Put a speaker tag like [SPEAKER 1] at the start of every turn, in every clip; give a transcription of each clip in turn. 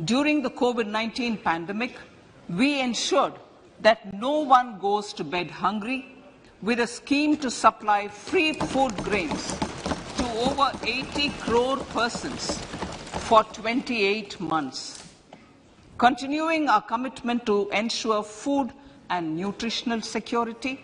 [SPEAKER 1] During the COVID-19 pandemic, we ensured that no one goes to bed hungry with a scheme to supply free food grains to over 80 crore persons for 28 months. Continuing our commitment to ensure food and nutritional security,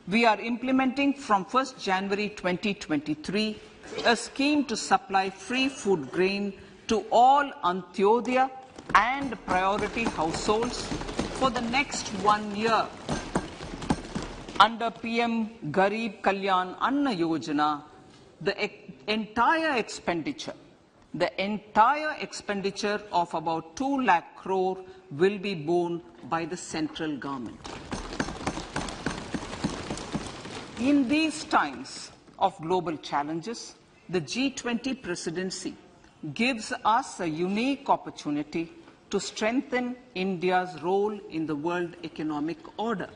[SPEAKER 1] we are implementing from 1st January 2023 a scheme to supply free food grain to all Antyodaya and priority households for the next 1 year. Under PM Garib Kalyan Anna Yojana, the entire expenditure of about 2 lakh crore will be borne by the central government. In these times of global challenges, the G20 presidency gives us a unique opportunity to strengthen India's role in the world economic order.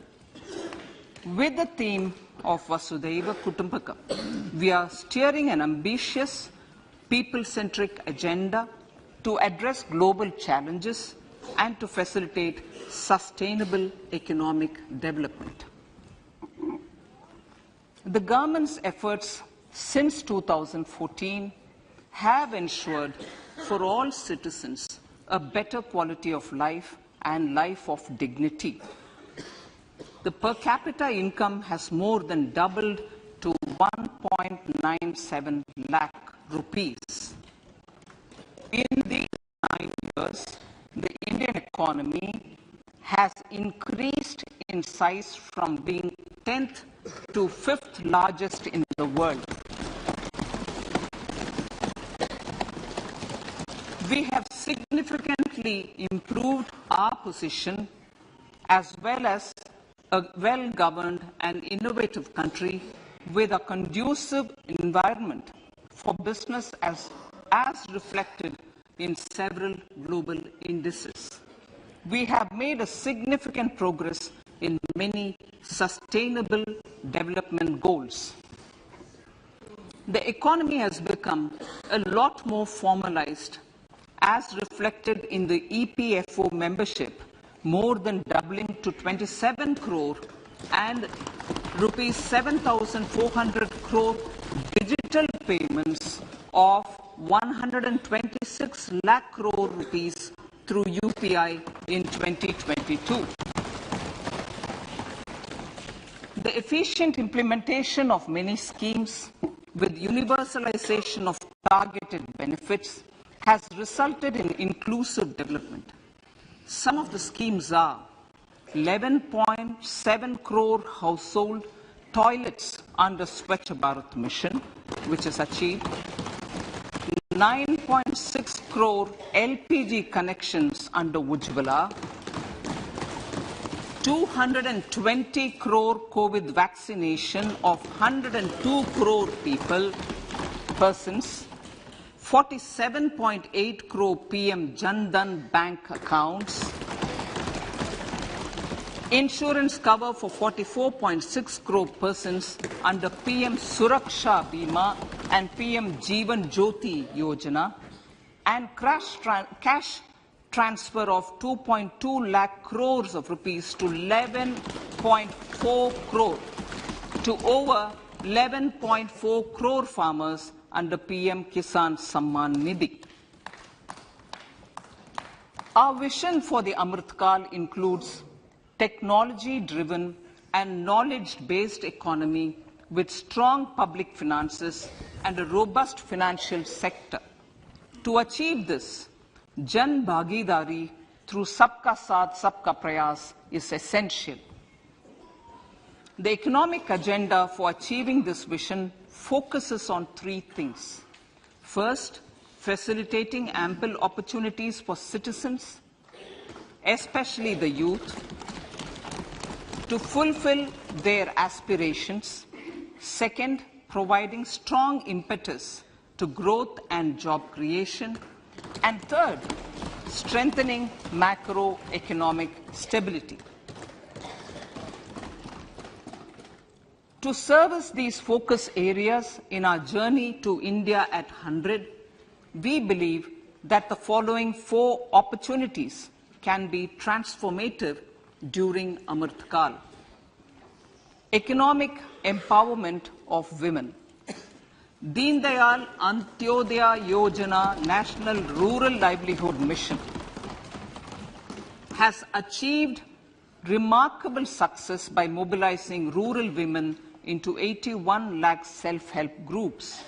[SPEAKER 1] With the theme of Vasudhaiva Kutumbakam, we are steering an ambitious, people-centric agenda to address global challenges and to facilitate sustainable economic development. The government's efforts since 2014 have ensured for all citizens a better quality of life and life of dignity. The per capita income has more than doubled to 1.97 lakh rupees. In these 9 years, the Indian economy has increased in size from being 10th to 5th largest in the world. We have significantly improved our position as well as a well-governed and innovative country with a conducive environment for business as reflected in several global indices. We have made a significant progress in many sustainable development goals. The economy has become a lot more formalized as reflected in the EPFO membership, more than doubling to 27 crore and rupees 7,400 crore digital payments of 126 lakh crore rupees through UPI in 2022. The efficient implementation of many schemes with universalization of targeted benefits has resulted in inclusive development. Some of the schemes are 11.7 crore household toilets under Swachh Bharat mission, which is achieved, 9.6 crore LPG connections under Ujjwala, 220 crore COVID vaccination of 102 crore persons, 47.8 crore PM Jan Dhan bank accounts, insurance cover for 44.6 crore persons under PM Suraksha Bima and PM Jeevan Jyoti Yojana, and cash transfer of 2.2 lakh crores of rupees to 11.4 crore to over 11.4 crore farmers under PM Kisan Samman Nidhi. Our vision for the Amrit Kal includes technology-driven and knowledge-based economy with strong public finances and a robust financial sector. To achieve this, Jan Bhagidari through Sabka Saath, Sabka Prayas is essential. The economic agenda for achieving this vision focuses on 3 things. First, facilitating ample opportunities for citizens, especially the youth, to fulfill their aspirations. Second, providing strong impetus to growth and job creation. And third, strengthening macroeconomic stability. To service these focus areas in our journey to India at 100, we believe that the following 4 opportunities can be transformative during Amrit Kal. Economic empowerment of women. Deen Dayal Antyodaya Yojana National Rural Livelihood Mission has achieved remarkable success by mobilizing rural women into 81 lakh self-help groups.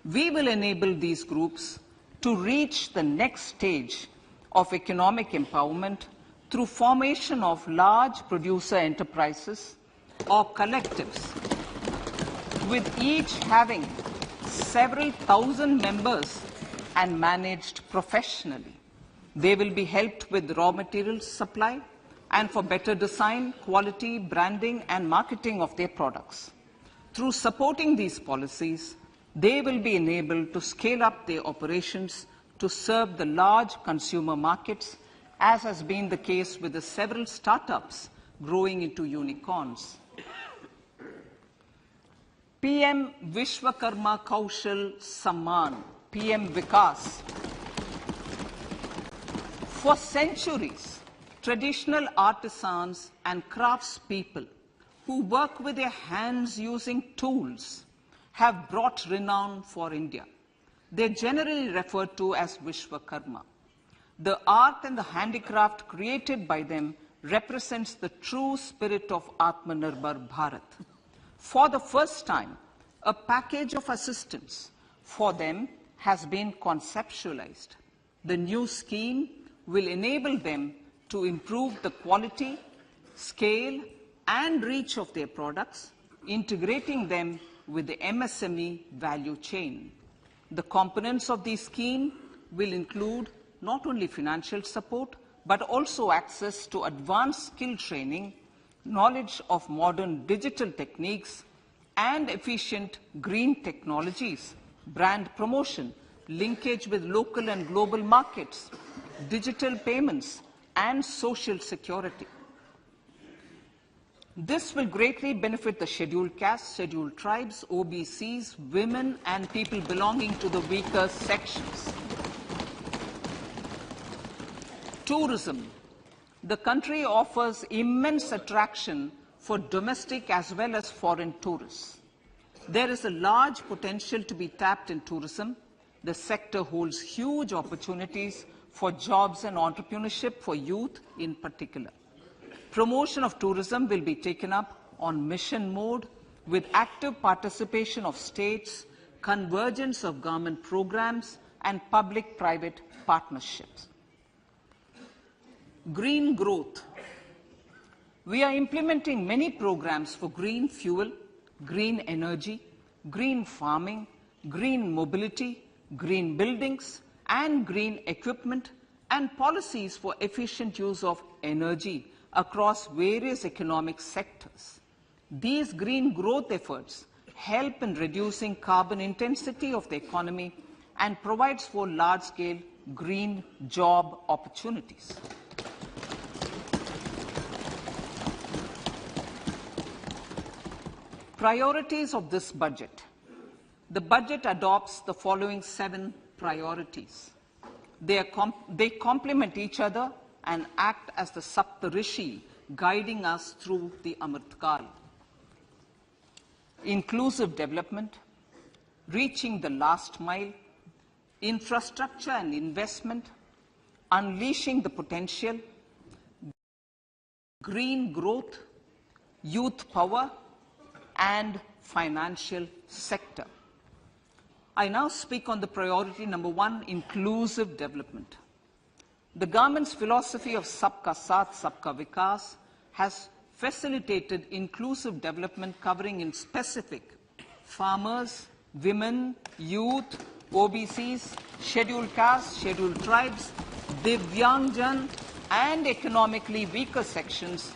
[SPEAKER 1] We will enable these groups to reach the next stage of economic empowerment through formation of large producer enterprises or collectives, with each having several thousand members and managed professionally. They will be helped with raw materials supply and for better design, quality, branding and marketing of their products. Through supporting these policies, they will be enabled to scale up their operations to serve the large consumer markets, as has been the case with the several startups growing into unicorns. PM Vishwakarma Kaushal Samman, PM Vikas. For centuries, traditional artisans and craftspeople who work with their hands using tools have brought renown for India. They are generally referred to as Vishwakarma. The art and the handicraft created by them represents the true spirit of Atmanirbhar Bharat. For the first time, a package of assistance for them has been conceptualized. The new scheme will enable them to improve the quality, scale, and reach of their products, integrating them with the MSME value chain. The components of the scheme will include not only financial support, but also access to advanced skill training, knowledge of modern digital techniques, and efficient green technologies, brand promotion, linkage with local and global markets, digital payments, and social security. This will greatly benefit the scheduled castes, scheduled tribes, OBCs, women, and people belonging to the weaker sections. Tourism. The country offers immense attraction for domestic as well as foreign tourists. There is a large potential to be tapped in tourism. The sector holds huge opportunities for jobs and entrepreneurship for youth in particular. Promotion of tourism will be taken up on mission mode with active participation of states, convergence of government programs, and public-private partnerships. Green growth. We are implementing many programs for green fuel, green energy, green farming, green mobility, green buildings, and green equipment, and policies for efficient use of energy across various economic sectors. These green growth efforts help in reducing carbon intensity of the economy and provides for large-scale green job opportunities. Priorities of this budget. The budget adopts the following 7 priorities. They complement each other and act as the Saptarishi guiding us through the Amrit Kal. Inclusive development, reaching the last mile, infrastructure and investment, unleashing the potential, green growth, youth power, and financial sector. I now speak on the priority number 1, inclusive development. The government's philosophy of Sabka Saath, Sabka Vikas has facilitated inclusive development covering in specific farmers, women, youth, OBCs, scheduled castes, scheduled tribes, Divyangjan, and economically weaker sections,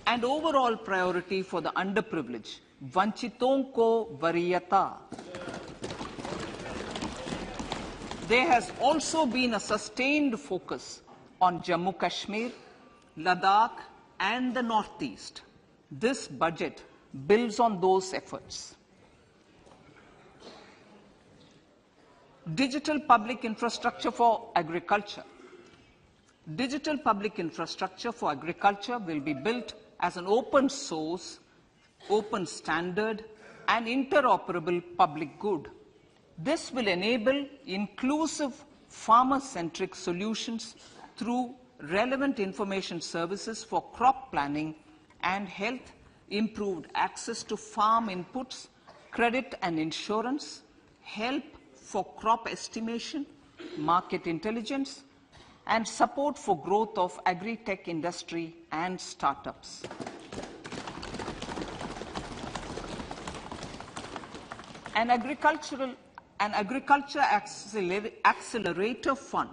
[SPEAKER 1] and overall priority for the underprivileged, Vanchiton ko Variyata. There has also been a sustained focus on Jammu Kashmir, Ladakh, and the Northeast. This budget builds on those efforts. Digital public infrastructure for agriculture. Digital public infrastructure for agriculture will be built as an open source, open standard, and interoperable public good. This will enable inclusive farmer-centric solutions through relevant information services for crop planning and health, improved access to farm inputs, credit and insurance, help for crop estimation, market intelligence, and support for growth of agri-tech industry and startups. An agriculture accelerator fund.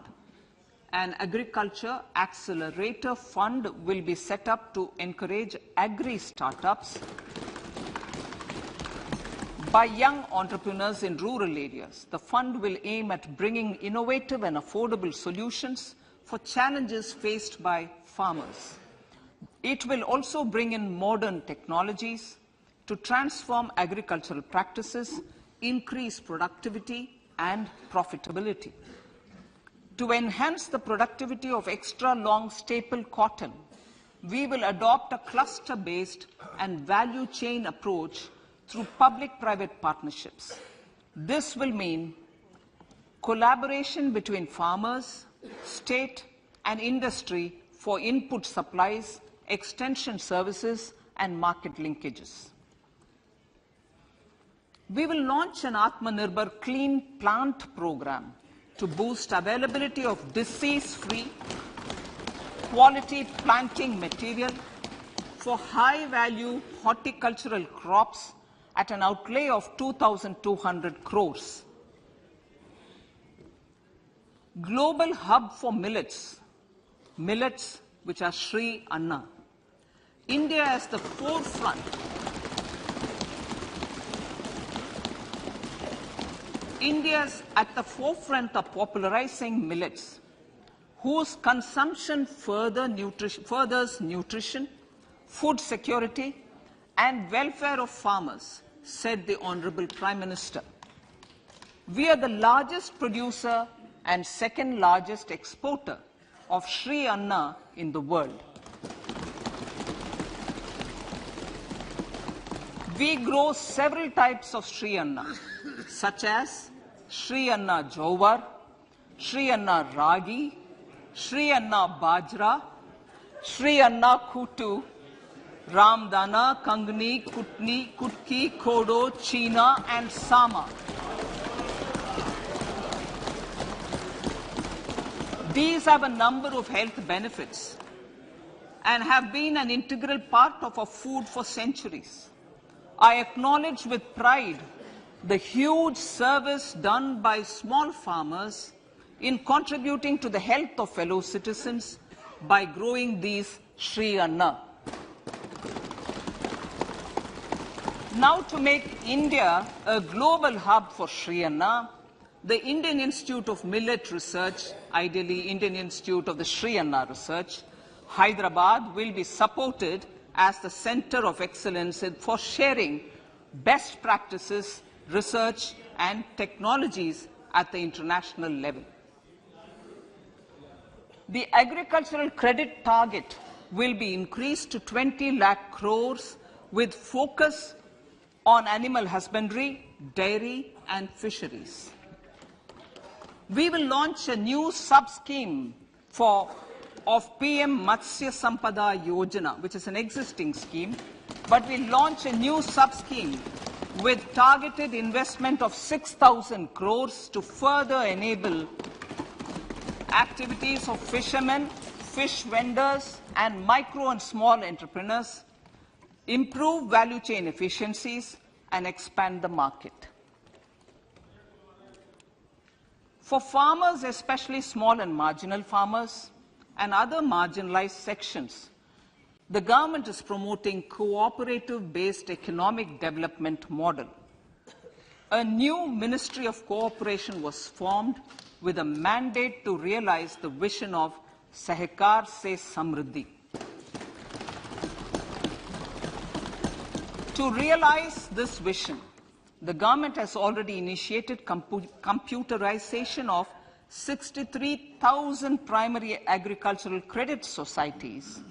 [SPEAKER 1] An agriculture accelerator fund will be set up to encourage agri-startups by young entrepreneurs in rural areas. The fund will aim at bringing innovative and affordable solutions for challenges faced by farmers. It will also bring in modern technologies to transform agricultural practices, increase productivity and profitability. To enhance the productivity of extra long staple cotton, we will adopt a cluster-based and value chain approach through public-private partnerships. This will mean collaboration between farmers, state and industry for input supplies, extension services and market linkages. We will launch an Atmanirbhar Clean Plant program to boost availability of disease-free, quality planting material for high-value horticultural crops at an outlay of 2,200 crores. Global hub for millets, which are Sri Anna. India is the forefront. India is at the forefront of popularizing millets, whose consumption furthers nutrition, food security, and welfare of farmers, said the Honorable Prime Minister. We are the largest producer and second largest exporter of Sri Anna in the world. We grow several types of Sri Anna, such as Sri Anna Jowar, Sri Anna Ragi, Sri Anna Bajra, Sri Anna Kutu, Ramdana, Kangni, Kutni, Kutki, Kodo, China, and Sama. These have a number of health benefits and have been an integral part of our food for centuries. I acknowledge with pride the huge service done by small farmers in contributing to the health of fellow citizens by growing these Sri Anna. Now, to make India a global hub for Sri Anna, the Indian Institute of Millet Research, ideally Indian Institute of the Sri Anna Research, Hyderabad, will be supported as the center of excellence for sharing best practices, research and technologies at the international level. The agricultural credit target will be increased to 20 lakh crores with focus on animal husbandry, dairy and fisheries. We will launch a new sub-scheme of PM Matsya Sampada Yojana, which is an existing scheme, but we'll launch a new sub-scheme with targeted investment of 6,000 crores to further enable activities of fishermen, fish vendors, and micro and small entrepreneurs, improve value chain efficiencies, and expand the market. For farmers, especially small and marginal farmers, and other marginalized sections, the government is promoting cooperative-based economic development model. A new Ministry of Cooperation was formed with a mandate to realize the vision of Sahkar Se Samriddhi. To realize this vision, The government has already initiated computerization of 63,000 primary agricultural credit societies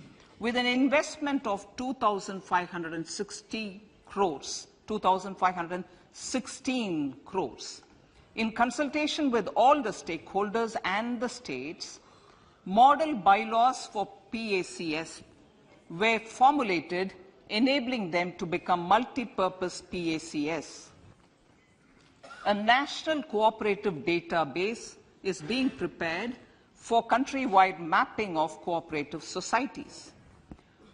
[SPEAKER 1] with an investment of 2,560 crores, 2,516 crores. In consultation with all the stakeholders and the states, model bylaws for PACS were formulated, enabling them to become multi-purpose PACS. A national cooperative database is being prepared for countrywide mapping of cooperative societies.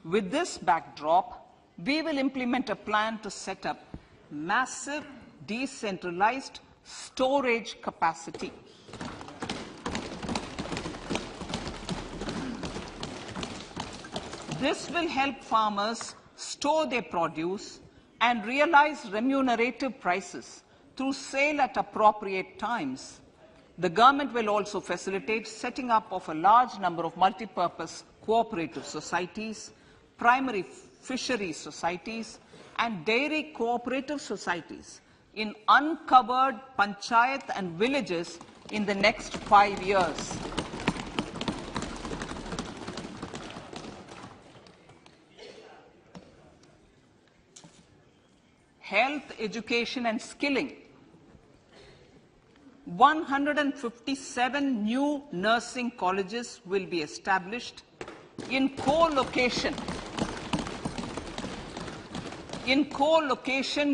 [SPEAKER 1] With this backdrop, we will implement a plan to set up massive decentralized storage capacity. This will help farmers store their produce and realize remunerative prices through sale at appropriate times. The government will also facilitate setting up of a large number of multi-purpose cooperative societies, primary fisheries societies, and dairy cooperative societies in uncovered panchayat and villages in the next 5 years. Health, education, and skilling. 157 new nursing colleges will be established in co-location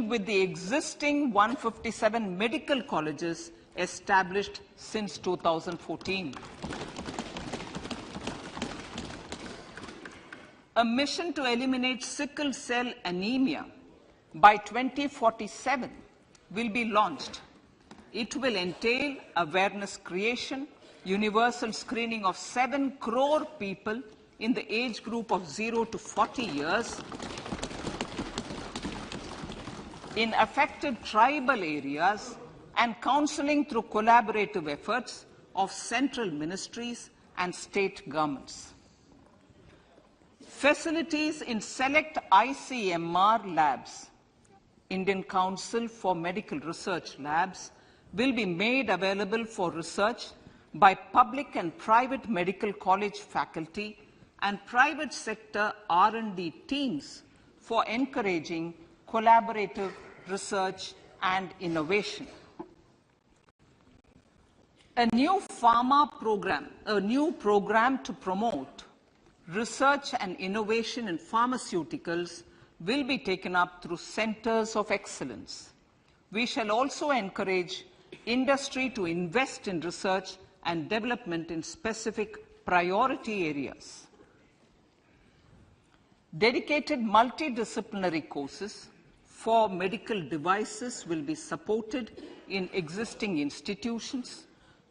[SPEAKER 1] with the existing 157 medical colleges established since 2014. A mission to eliminate sickle cell anemia by 2047 will be launched. It will entail awareness creation, universal screening of 7 crore people in the age group of 0 to 40 years in affected tribal areas, and counseling through collaborative efforts of central ministries and state governments. Facilities in select ICMR labs, Indian Council for Medical Research labs, will be made available for research by public and private medical college faculty and private sector R&D teams for encouraging collaborative research and innovation. A new program to promote research and innovation in pharmaceuticals will be taken up through centers of excellence. We shall also encourage industry to invest in research and development in specific priority areas. Dedicated multidisciplinary courses for medical devices will be supported in existing institutions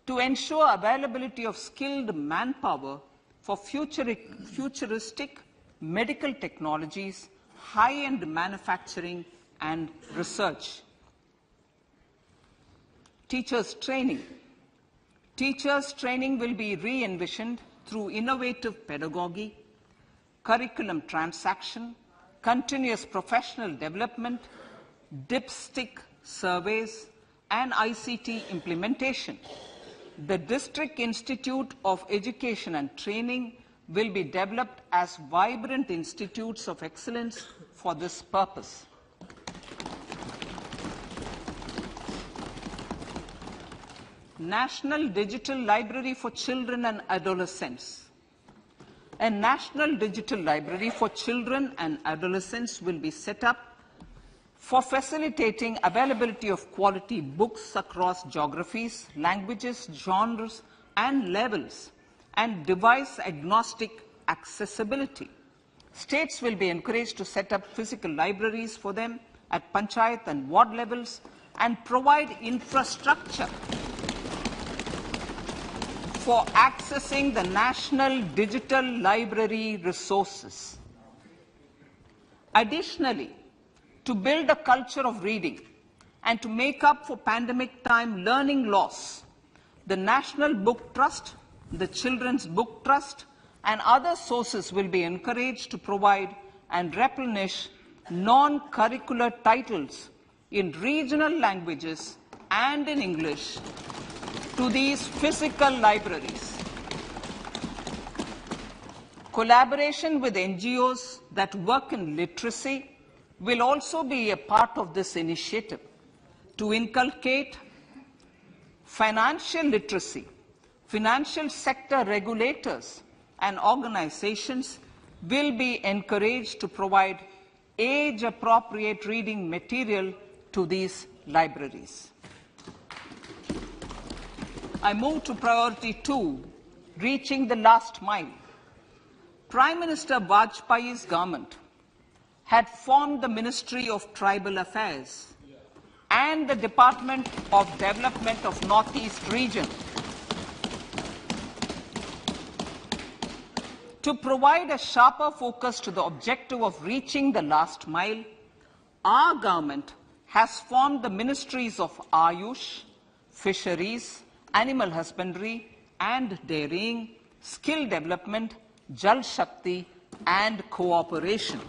[SPEAKER 1] to ensure availability of skilled manpower for futuristic medical technologies, high-end manufacturing, and research. Teachers' training. Teachers' training will be re-envisioned through innovative pedagogy, curriculum transaction, continuous professional development, dipstick surveys, and ICT implementation. The District Institute of Education and Training will be developed as vibrant institutes of excellence for this purpose. National Digital Library for Children and Adolescents. A National Digital Library for Children and Adolescents will be set up for facilitating availability of quality books across geographies, languages, genres, and levels, and device-agnostic accessibility. States will be encouraged to set up physical libraries for them at panchayat and ward levels and provide infrastructure for accessing the national digital library resources. Additionally, to build a culture of reading and to make up for pandemic time learning loss, the National Book Trust, the Children's Book Trust, and other sources will be encouraged to provide and replenish non-curricular titles in regional languages and in English to these physical libraries. Collaboration with NGOs that work in literacy will also be a part of this initiative to inculcate financial literacy. Financial sector regulators and organizations will be encouraged to provide age-appropriate reading material to these libraries. I move to priority 2, reaching the last mile. Prime Minister Vajpayee's government had formed the Ministry of Tribal Affairs and the Department of Development of Northeast Region to provide a sharper focus to the objective of reaching the last mile. Our government has formed the Ministries of Ayush, Fisheries, Animal Husbandry and Dairying, Skill Development, Jal Shakti and Cooperation.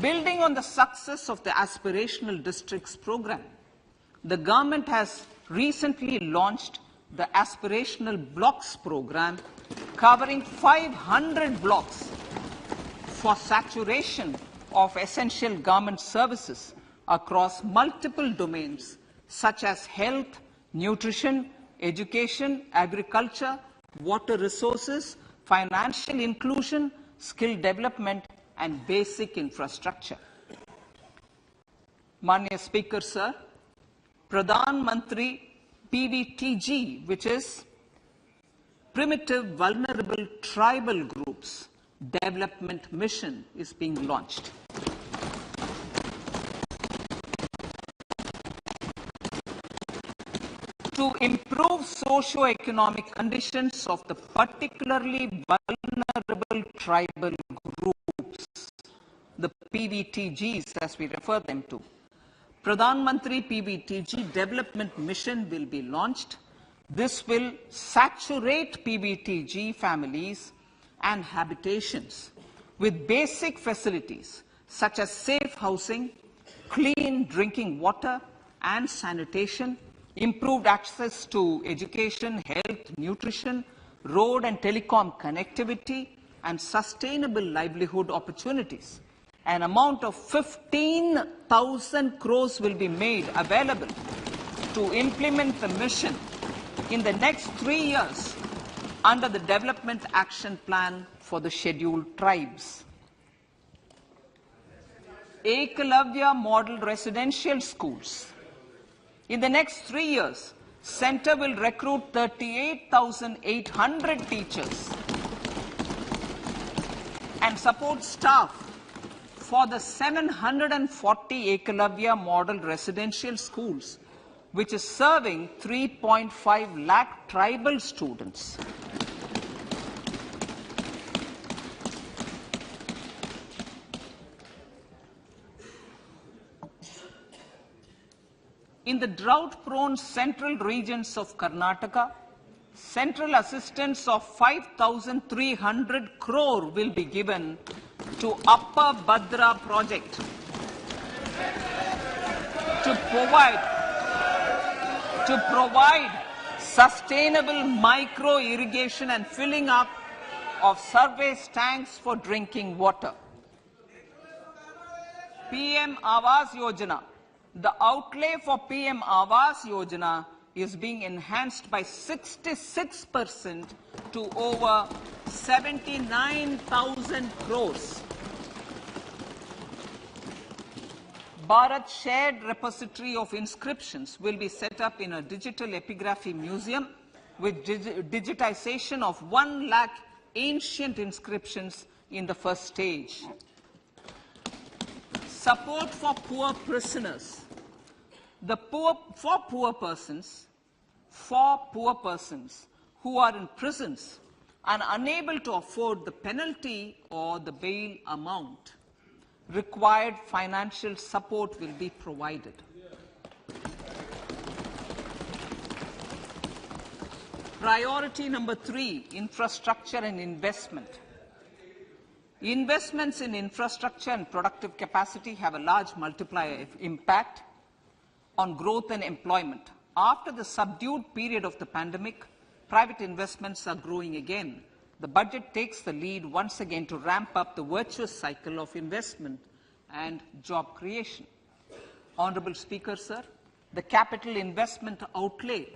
[SPEAKER 1] Building on the success of the Aspirational Districts program, the government has recently launched the Aspirational Blocks program, covering 500 blocks for saturation of essential government services across multiple domains such as health, nutrition, education, agriculture, water resources, financial inclusion, skill development, and basic infrastructure. Manya Speaker, Sir, Pradhan Mantri PVTG, which is Primitive Vulnerable Tribal Groups Development Mission, is being launched. To improve socio-economic conditions of the particularly vulnerable tribal groups, the PVTGs as we refer them to, Pradhan Mantri PVTG Development Mission will be launched. This will saturate PVTG families and habitations with basic facilities such as safe housing, clean drinking water and sanitation, improved access to education, health, nutrition, road and telecom connectivity, and sustainable livelihood opportunities. An amount of 15,000 crores will be made available to implement the mission in the next 3 years under the Development Action Plan for the Scheduled Tribes. Ekalavya Model Residential Schools. In the next 3 years, Center will recruit 38,800 teachers and support staff for the 740 Ekalavya Model Residential Schools, which is serving 3.5 lakh tribal students. In the drought-prone central regions of Karnataka, central assistance of 5,300 crore will be given to Upper Bhadra project to provide sustainable micro irrigation and filling up of surface tanks for drinking water. PM Awas Yojana. The outlay for PM Awas Yojana is being enhanced by 66% to over 79,000 crores. Bharat Shared Repository of Inscriptions will be set up in a digital epigraphy museum with digitization of 1 lakh ancient inscriptions in the first stage. Support for poor prisoners. For poor persons who are in prisons and unable to afford the penalty or the bail amount, required financial support will be provided. Priority number 3, infrastructure and investment. Investments in infrastructure and productive capacity have a large multiplier impact on growth and employment. After the subdued period of the pandemic, private investments are growing again. The budget takes the lead once again to ramp up the virtuous cycle of investment and job creation. Honourable Speaker, sir, the capital investment outlay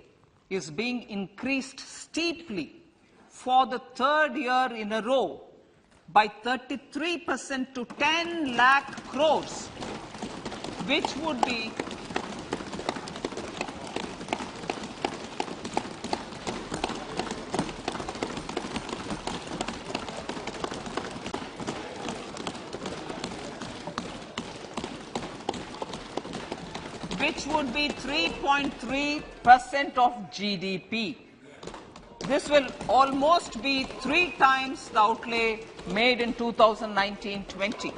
[SPEAKER 1] is being increased steeply for the third year in a row by 33% to 10 lakh crores, which would be which would be 3.3% of GDP. This will almost be 3 times the outlay made in 2019-20.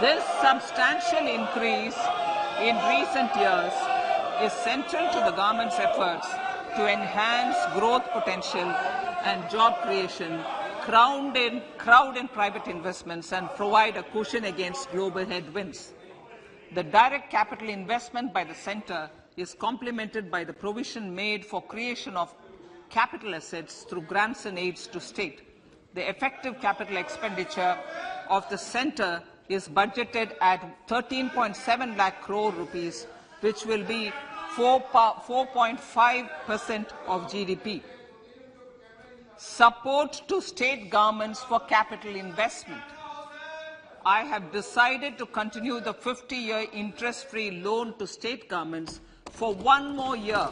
[SPEAKER 1] This substantial increase in recent years is central to the government's efforts to enhance growth potential and job creation, crowd in private investments, and provide a cushion against global headwinds. The direct capital investment by the centre is complemented by the provision made for creation of capital assets through grants and aids to state. The effective capital expenditure of the centre is budgeted at 13.7 lakh crore rupees, which will be 4.5% of GDP. Support to state governments for capital investment. I have decided to continue the 50-year interest-free loan to state governments for 1 more year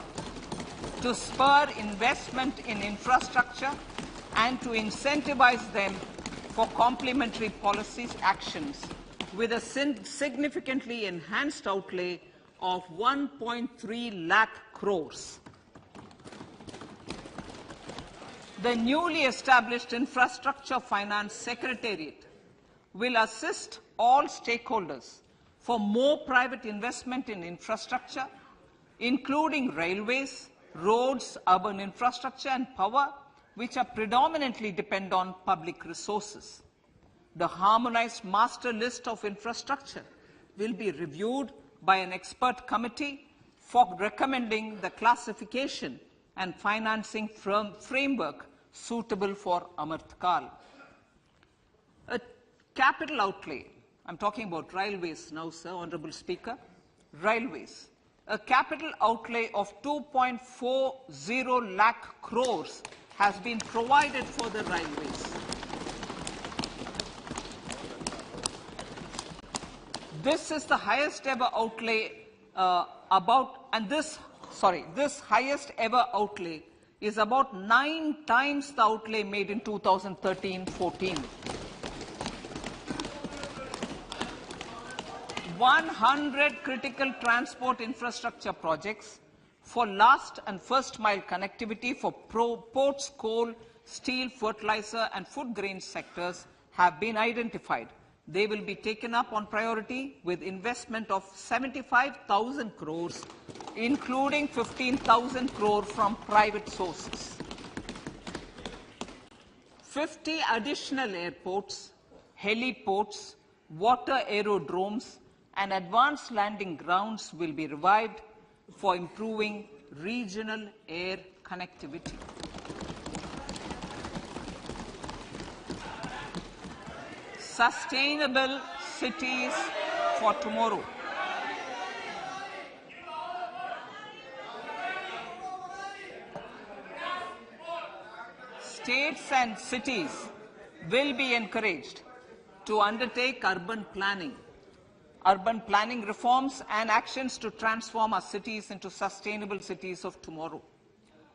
[SPEAKER 1] to spur investment in infrastructure and to incentivize them for complementary policy actions with a significantly enhanced outlay of 1.3 lakh crores. The newly established Infrastructure Finance Secretariat will assist all stakeholders for more private investment in infrastructure, including railways, roads, urban infrastructure and power, which are predominantly depend on public resources. The harmonized master list of infrastructure will be reviewed by an expert committee for recommending the classification and financing framework suitable for Amrit Kal. A capital outlay, I'm talking about railways now, sir, Honourable Speaker, railways. A capital outlay of 2.40 lakh crores has been provided for the railways. This is the highest ever outlay this highest ever outlay is about 9 times the outlay made in 2013-14. 100 critical transport infrastructure projects for last and first mile connectivity for ports, coal, steel, fertilizer and food grain sectors have been identified. They will be taken up on priority with investment of 75,000 crores, including 15,000 crore from private sources. 50 additional airports, heliports, water aerodromes and advanced landing grounds will be revived for improving regional air connectivity. Sustainable cities for tomorrow. States and cities will be encouraged to undertake urban planning reforms and actions to transform our cities into sustainable cities of tomorrow.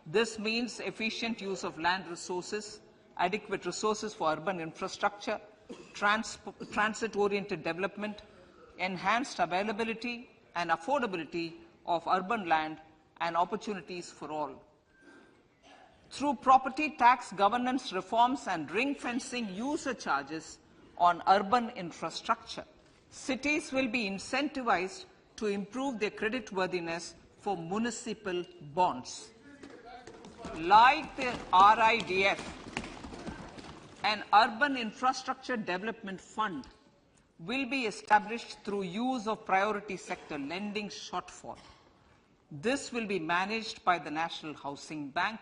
[SPEAKER 1] This means efficient use of land resources, adequate resources for urban infrastructure, transit-oriented development, enhanced availability and affordability of urban land and opportunities for all. Through property tax governance reforms and ring-fencing user charges on urban infrastructure, Cities will be incentivized to improve their creditworthiness for municipal bonds. Like the RIDF, an Urban Infrastructure Development Fund will be established through use of priority sector lending shortfall. This will be managed by the National Housing Bank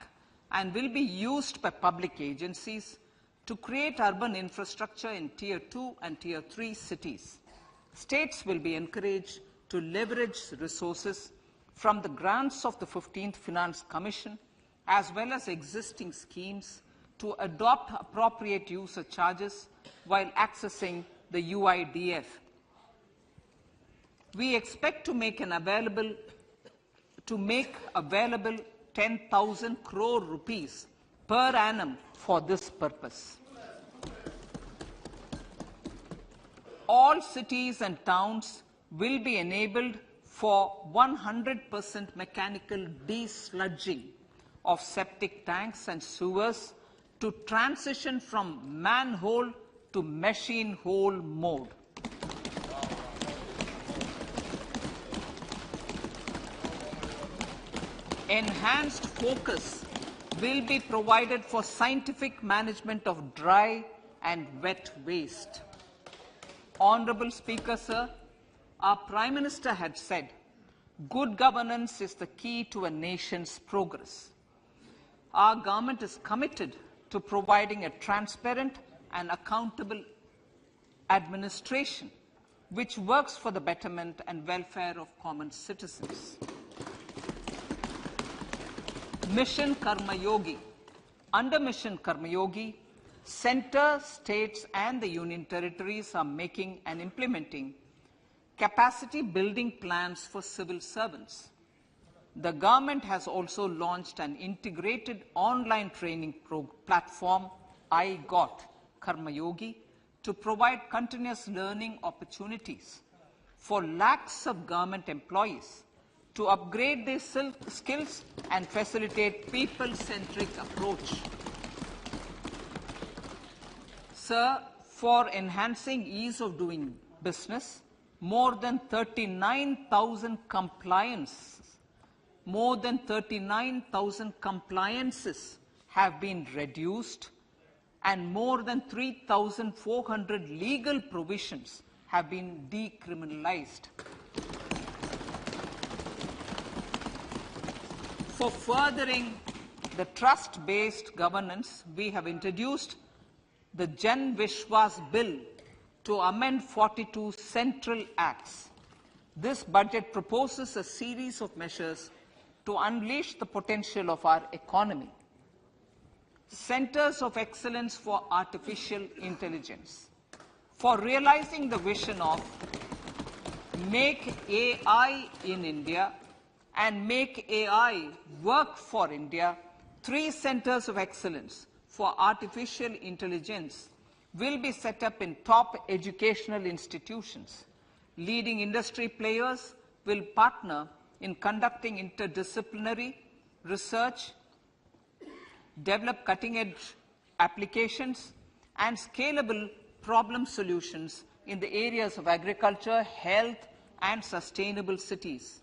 [SPEAKER 1] and will be used by public agencies to create urban infrastructure in Tier 2 and Tier 3 cities. States will be encouraged to leverage resources from the grants of the 15th Finance Commission as well as existing schemes to adopt appropriate user charges while accessing the UIDF. We expect to make available 10,000 crore rupees per annum for this purpose. All cities and towns will be enabled for 100% mechanical desludging of septic tanks and sewers to transition from manhole to machine hole mode. Enhanced focus will be provided for scientific management of dry and wet waste. Honorable Speaker, sir, our Prime Minister had said, good governance is the key to a nation's progress. Our government is committed to providing a transparent and accountable administration which works for the betterment and welfare of common citizens. Mission Karma Yogi. Under Mission Karma Yogi, centre, states and the union territories are making and implementing capacity building plans for civil servants. The government has also launched an integrated online training platform, I Got Karma Yogi, to provide continuous learning opportunities for lakhs of government employees to upgrade their skills and facilitate people-centric approach. Sir, for enhancing ease of doing business, more than 39,000 compliances have been reduced and more than 3,400 legal provisions have been decriminalized. For furthering the trust-based governance, we have introduced the Jan Vishwas Bill to amend 42 central acts. This budget proposes a series of measures to unleash the potential of our economy. Centers of Excellence for Artificial Intelligence. For realizing the vision of Make AI in India and Make AI Work for India, 3 Centers of Excellence for Artificial Intelligence will be set up in top educational institutions. Leading industry players will partner in conducting interdisciplinary research, develop cutting-edge applications, and scalable problem solutions in the areas of agriculture, health, and sustainable cities.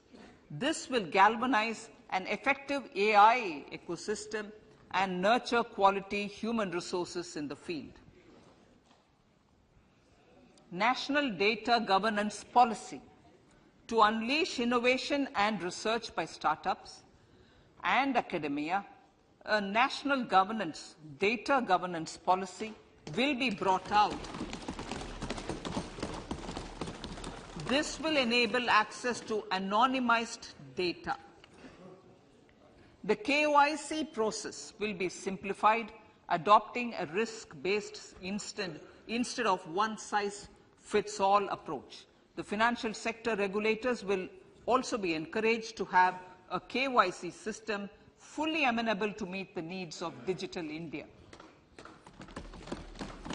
[SPEAKER 1] This will galvanize an effective AI ecosystem and nurture quality human resources in the field. National Data Governance Policy. To unleash innovation and research by startups and academia, a national data governance policy will be brought out. This will enable access to anonymized data. The KYC process will be simplified, adopting a risk-based instead of one-size-fits-all approach. The financial sector regulators will also be encouraged to have a KYC system fully amenable to meet the needs of digital India.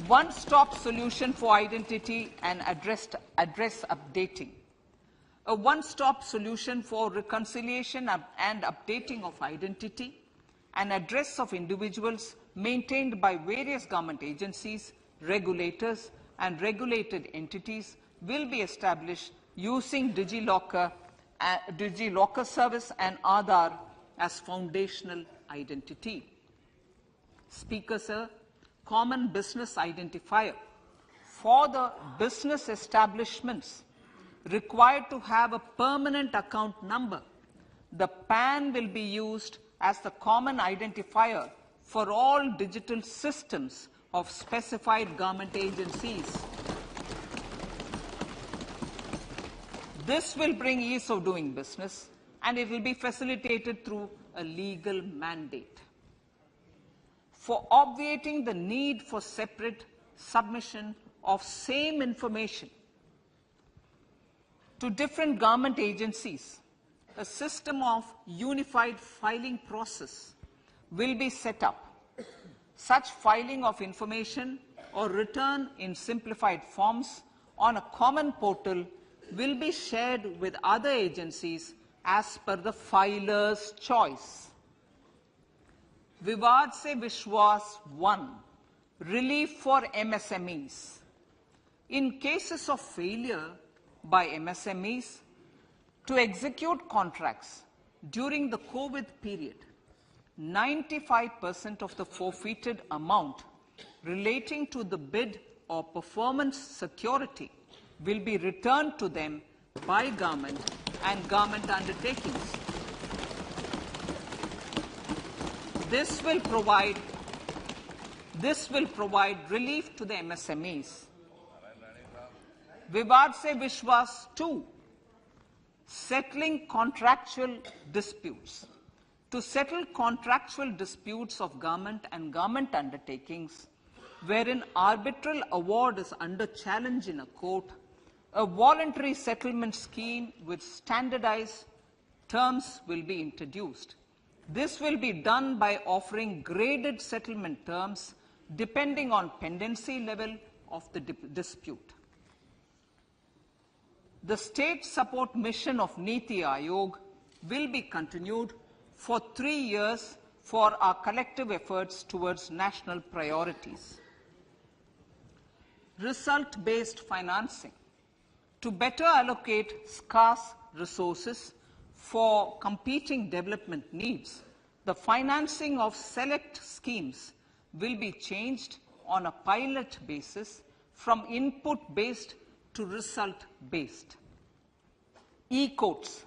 [SPEAKER 1] One-stop solution for identity and address updating. A one-stop solution for reconciliation and updating of identity and address of individuals maintained by various government agencies, regulators, and regulated entities will be established using DigiLocker service and Aadhaar as foundational identity. Speaker, sir, common business identifier for the business establishments required to have a permanent account number. The PAN will be used as the common identifier for all digital systems of specified government agencies. This will bring ease of doing business, and it will be facilitated through a legal mandate. For obviating the need for separate submission of same information to different government agencies, a system of unified filing process will be set up. Such filing of information or return in simplified forms on a common portal will be shared with other agencies as per the filer's choice. Vivad se Vishwas 1, relief for MSMEs. In cases of failure by MSMEs to execute contracts during the COVID period, 95% of the forfeited amount relating to the bid or performance security will be returned to them by government and government undertakings. This will provide relief to the MSMEs. Vivad se Vishwas 2, settling contractual disputes. To settle contractual disputes of government and government undertakings, wherein arbitral award is under challenge in a court, a voluntary settlement scheme with standardized terms will be introduced. This will be done by offering graded settlement terms depending on pendency level of the dispute. The state support mission of Niti Aayog will be continued for 3 years for our collective efforts towards national priorities. Result-based financing. To better allocate scarce resources for competing development needs, the financing of select schemes will be changed on a pilot basis from input-based to result-based. E-courts.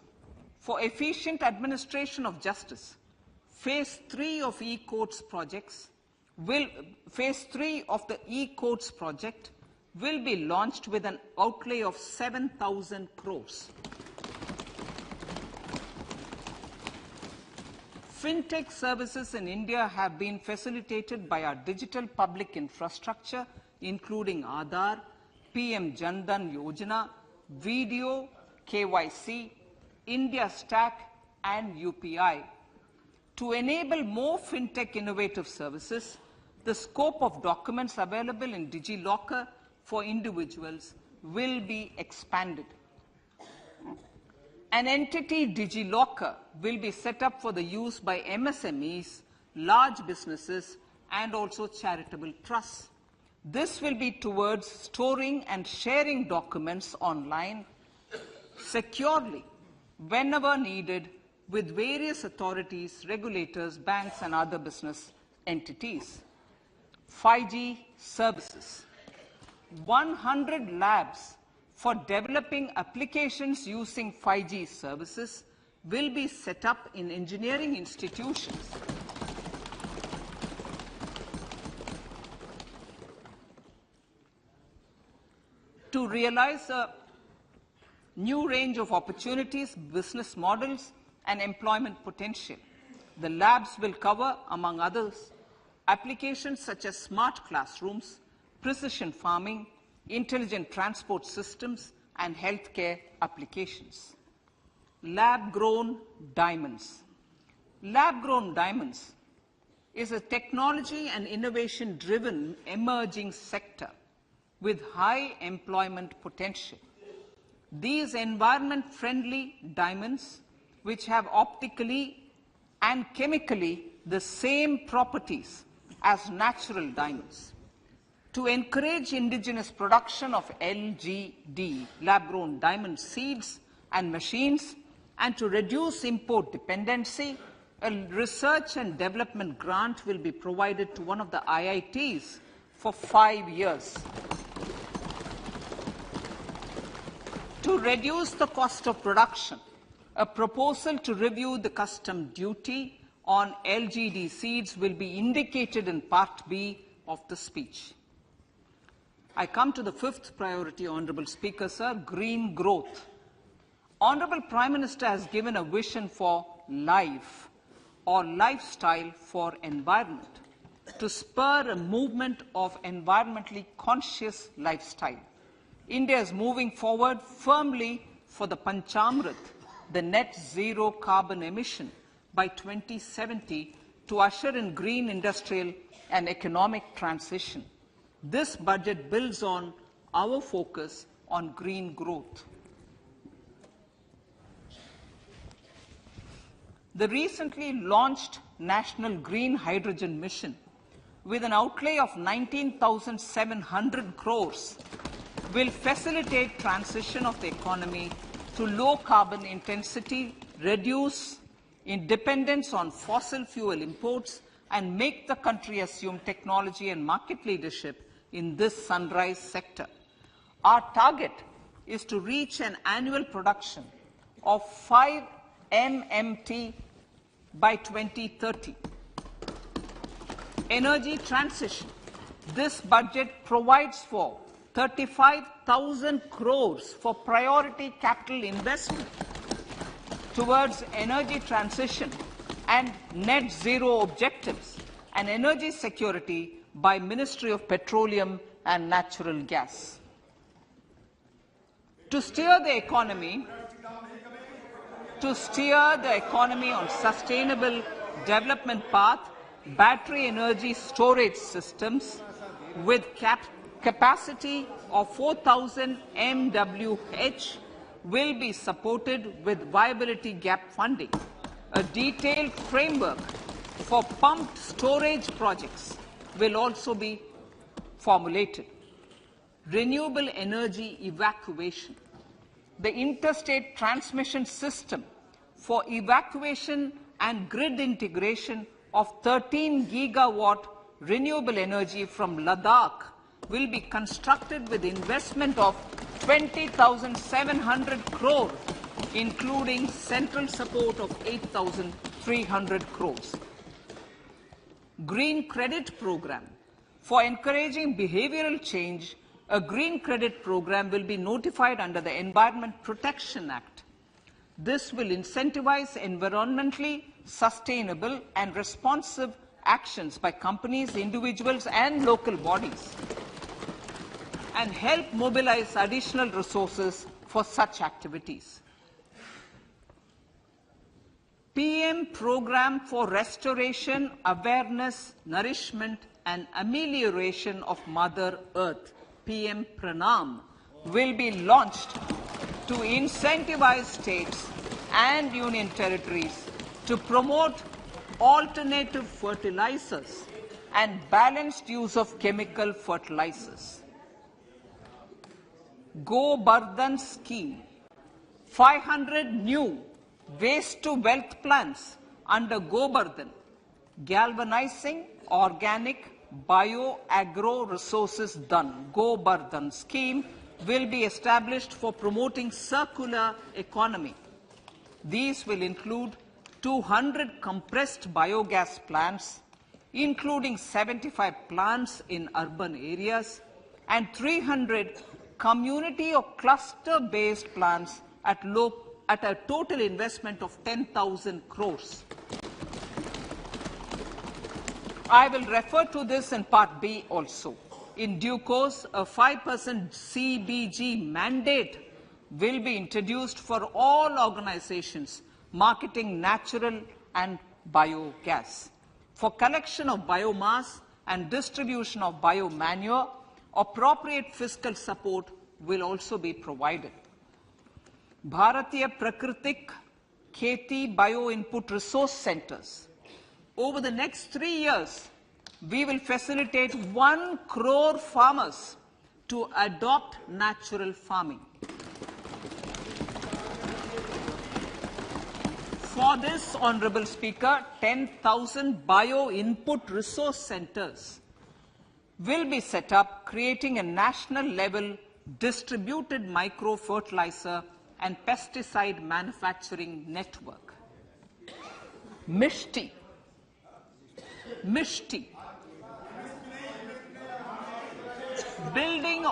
[SPEAKER 1] For efficient administration of justice, Phase 3 of e-courts projects Phase 3 of the e-courts project will be launched with an outlay of 7,000 crores. Fintech services in India have been facilitated by our digital public infrastructure, including Aadhaar, PM Jan Dhan Yojana, Video, KYC, India Stack, and UPI. To enable more fintech innovative services, the scope of documents available in DigiLocker for individuals will be expanded. An entity DigiLocker will be set up for the use by MSMEs, large businesses, and also charitable trusts. This will be towards storing and sharing documents online securely whenever needed with various authorities, regulators, banks, and other business entities. 5G services. 100 labs for developing applications using 5G services will be set up in engineering institutions. To realize a new range of opportunities, business models, and employment potential, the labs will cover, among others, applications such as smart classrooms, precision farming, intelligent transport systems, and healthcare applications. Lab-grown diamonds. Lab-grown diamonds is a technology and innovation-driven emerging sector with high employment potential. These environment-friendly diamonds, which have optically and chemically the same properties as natural diamonds, to encourage indigenous production of LGD, lab-grown diamond seeds and machines, and to reduce import dependency, a research and development grant will be provided to one of the IITs for 5 years. To reduce the cost of production, a proposal to review the custom duty on LGD seeds will be indicated in Part B of the speech. I come to the fifth priority, Honourable Speaker, sir, green growth. Honourable Prime Minister has given a vision for life or lifestyle for environment to spur a movement of environmentally conscious lifestyle. India is moving forward firmly for the Panchamrit, the net zero carbon emission by 2070 to usher in green industrial and economic transition. This budget builds on our focus on green growth. The recently launched National Green Hydrogen Mission, with an outlay of 19,700 crores, will facilitate transition of the economy to low carbon intensity, reduce dependence on fossil fuel imports, and make the country assume technology and market leadership in this sunrise sector. Our target is to reach an annual production of 5 MMT by 2030. Energy transition. This budget provides for 35,000 crores for priority capital investment towards energy transition and net zero objectives and energy security by Ministry of Petroleum and Natural Gas. To steer the economy on sustainable development path, battery energy storage systems with capacity of 4,000 MWH will be supported with viability gap funding. A detailed framework for pumped storage projects will also be formulated. Renewable energy evacuation. The interstate transmission system for evacuation and grid integration of 13 gigawatt renewable energy from Ladakh will be constructed with investment of 20,700 crore, including central support of 8,300 crores. Green credit program. For encouraging behavioral change, a green credit program will be notified under the Environment Protection Act. This will incentivize environmentally sustainable and responsive actions by companies, individuals, and local bodies, and help mobilize additional resources for such activities. PM Program for Restoration, Awareness, Nourishment, and Amelioration of Mother Earth, PM Pranam, will be launched to incentivize states and union territories to promote alternative fertilizers and balanced use of chemical fertilizers. GoBardhan scheme. 500 new waste-to-wealth plants under GoBardhan, galvanizing organic bio-agro resources done. GoBardhan scheme will be established for promoting circular economy. These will include 200 compressed biogas plants, including 75 plants in urban areas, and 300 community or cluster-based plants at a total investment of 10,000 crores. I will refer to this in Part B also. In due course, a 5% CBG mandate will be introduced for all organizations marketing natural and biogas. For collection of biomass and distribution of biomanure, appropriate fiscal support will also be provided. Bharatiya Prakritik Kheti Bio Input Resource Centers. Over the next 3 years, we will facilitate 1 crore farmers to adopt natural farming. For this, Honourable Speaker, 10,000 bio-input resource centres will be set up, creating a national-level distributed micro-fertilizer and pesticide manufacturing network. Mishti. Building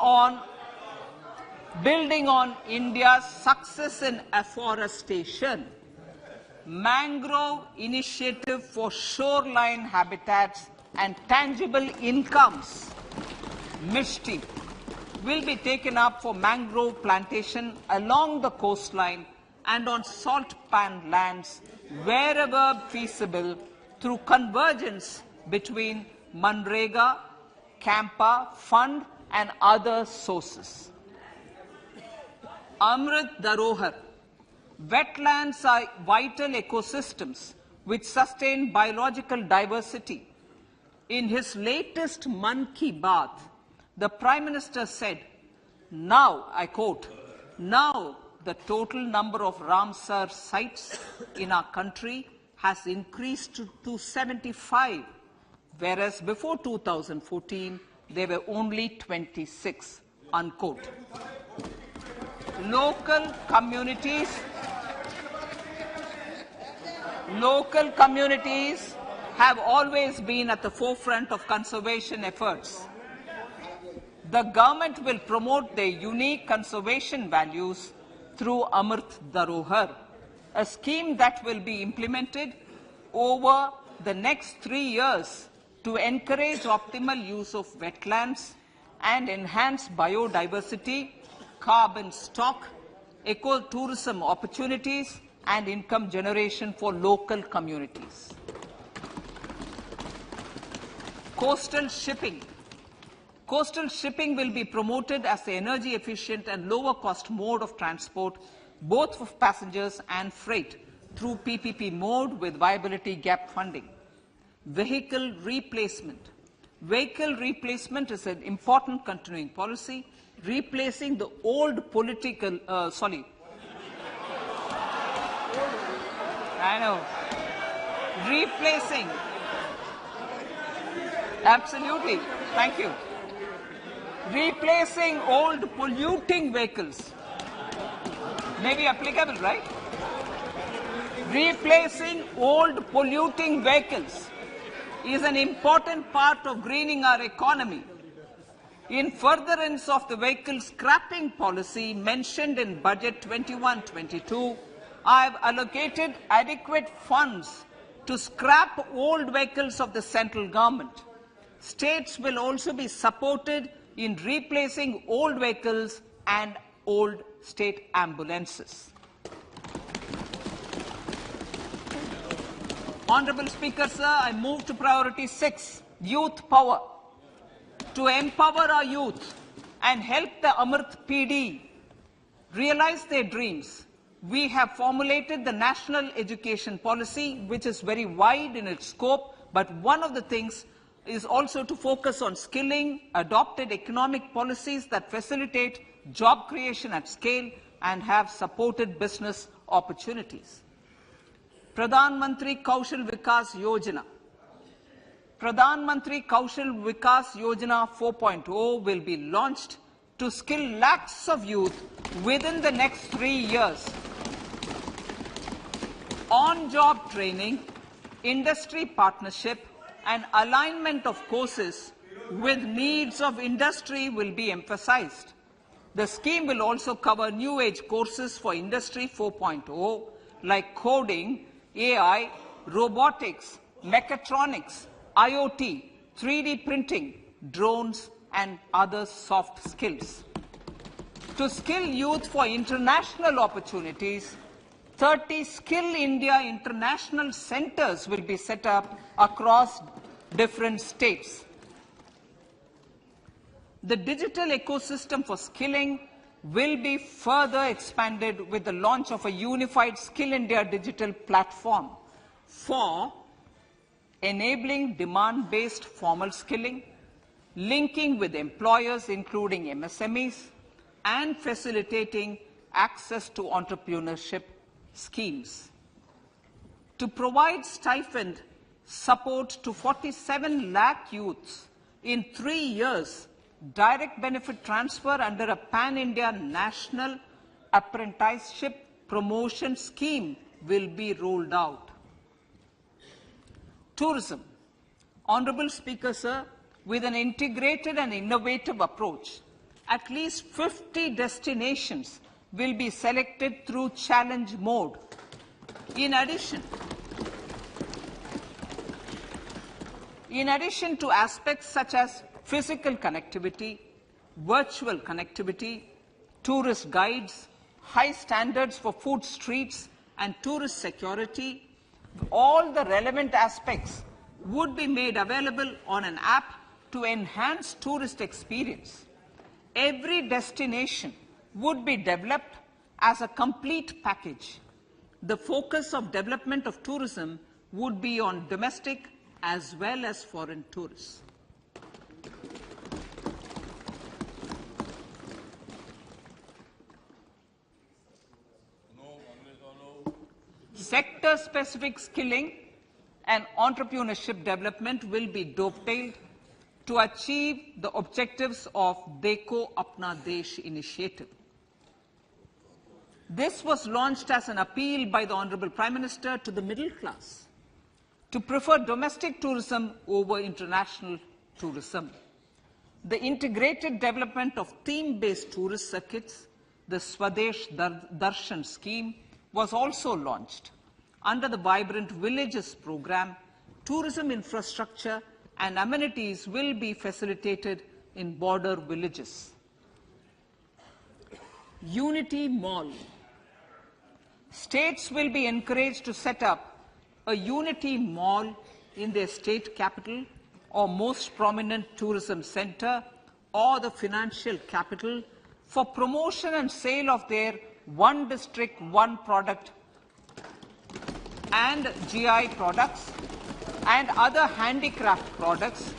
[SPEAKER 1] on India's success in afforestation, mangrove initiative for shoreline habitats and tangible incomes, Mishti, will be taken up for mangrove plantation along the coastline and on salt pan lands wherever feasible through convergence between Manrega, Campa, Fund and other sources. Amrit Dharohar. Wetlands are vital ecosystems which sustain biological diversity. In his latest Mann Ki Baat, the Prime Minister said, now, I quote, now the total number of Ramsar sites in our country has increased to 75, whereas before 2014, there were only 26, unquote. Local communities have always been at the forefront of conservation efforts. The government will promote their unique conservation values through Amrit Dharohar, a scheme that will be implemented over the next 3 years to encourage optimal use of wetlands and enhance biodiversity, carbon stock, ecotourism opportunities, and income generation for local communities. Coastal shipping. Coastal shipping will be promoted as the energy efficient and lower cost mode of transport, both for passengers and freight, through PPP mode with viability gap funding. Vehicle replacement. Vehicle replacement is an important continuing policy, replacing the old political, replacing, absolutely, thank you. Replacing old polluting vehicles. May be applicable, right? Replacing old polluting vehicles is an important part of greening our economy. In furtherance of the vehicle scrapping policy mentioned in Budget 21-22, I have allocated adequate funds to scrap old vehicles of the central government. States will also be supported in replacing old vehicles and old state ambulances. Honourable Speaker, sir, I move to priority 6, youth power. To empower our youth and help the Amrit PD realize their dreams, we have formulated the National Education Policy, which is very wide in its scope, but one of the things is also to focus on skilling, adopted economic policies that facilitate job creation at scale and have supported business opportunities. Pradhan Mantri Kaushal Vikas Yojana. Pradhan Mantri Kaushal Vikas Yojana 4.0 will be launched to skill lakhs of youth within the next 3 years. On-job training, industry partnership, and alignment of courses with needs of industry will be emphasized. The scheme will also cover new age courses for Industry 4.0 like coding, AI, robotics, mechatronics, IoT, 3D printing, drones, and other soft skills. To skill youth for international opportunities, 30 Skill India International Centres will be set up across different states. The digital ecosystem for skilling will be further expanded with the launch of a unified Skill India digital platform for enabling demand-based formal skilling, linking with employers including MSMEs, and facilitating access to entrepreneurship schemes. To provide stipend support to 47 lakh youths in 3 years, direct benefit transfer under a pan-India national apprenticeship promotion scheme will be rolled out. Tourism. Honorable Speaker, sir, with an integrated and innovative approach, at least 50 destinations will be selected through challenge mode. In addition to aspects such as physical connectivity, virtual connectivity, tourist guides, high standards for food streets, and tourist security, all the relevant aspects would be made available on an app to enhance tourist experience. Every destination would be developed as a complete package. The focus of development of tourism would be on domestic as well as foreign tourists. Sector-specific skilling and entrepreneurship development will be dovetailed to achieve the objectives of Dekho Apna Desh initiative. This was launched as an appeal by the Honorable Prime Minister to the middle class to prefer domestic tourism over international tourism. The integrated development of theme-based tourist circuits, the Swadesh Darshan scheme, was also launched. Under the Vibrant Villages program, tourism infrastructure and amenities will be facilitated in border villages. Unity Mall. States will be encouraged to set up a Unity Mall in their state capital or most prominent tourism center or the financial capital for promotion and sale of their one district, one product and GI products and other handicraft products,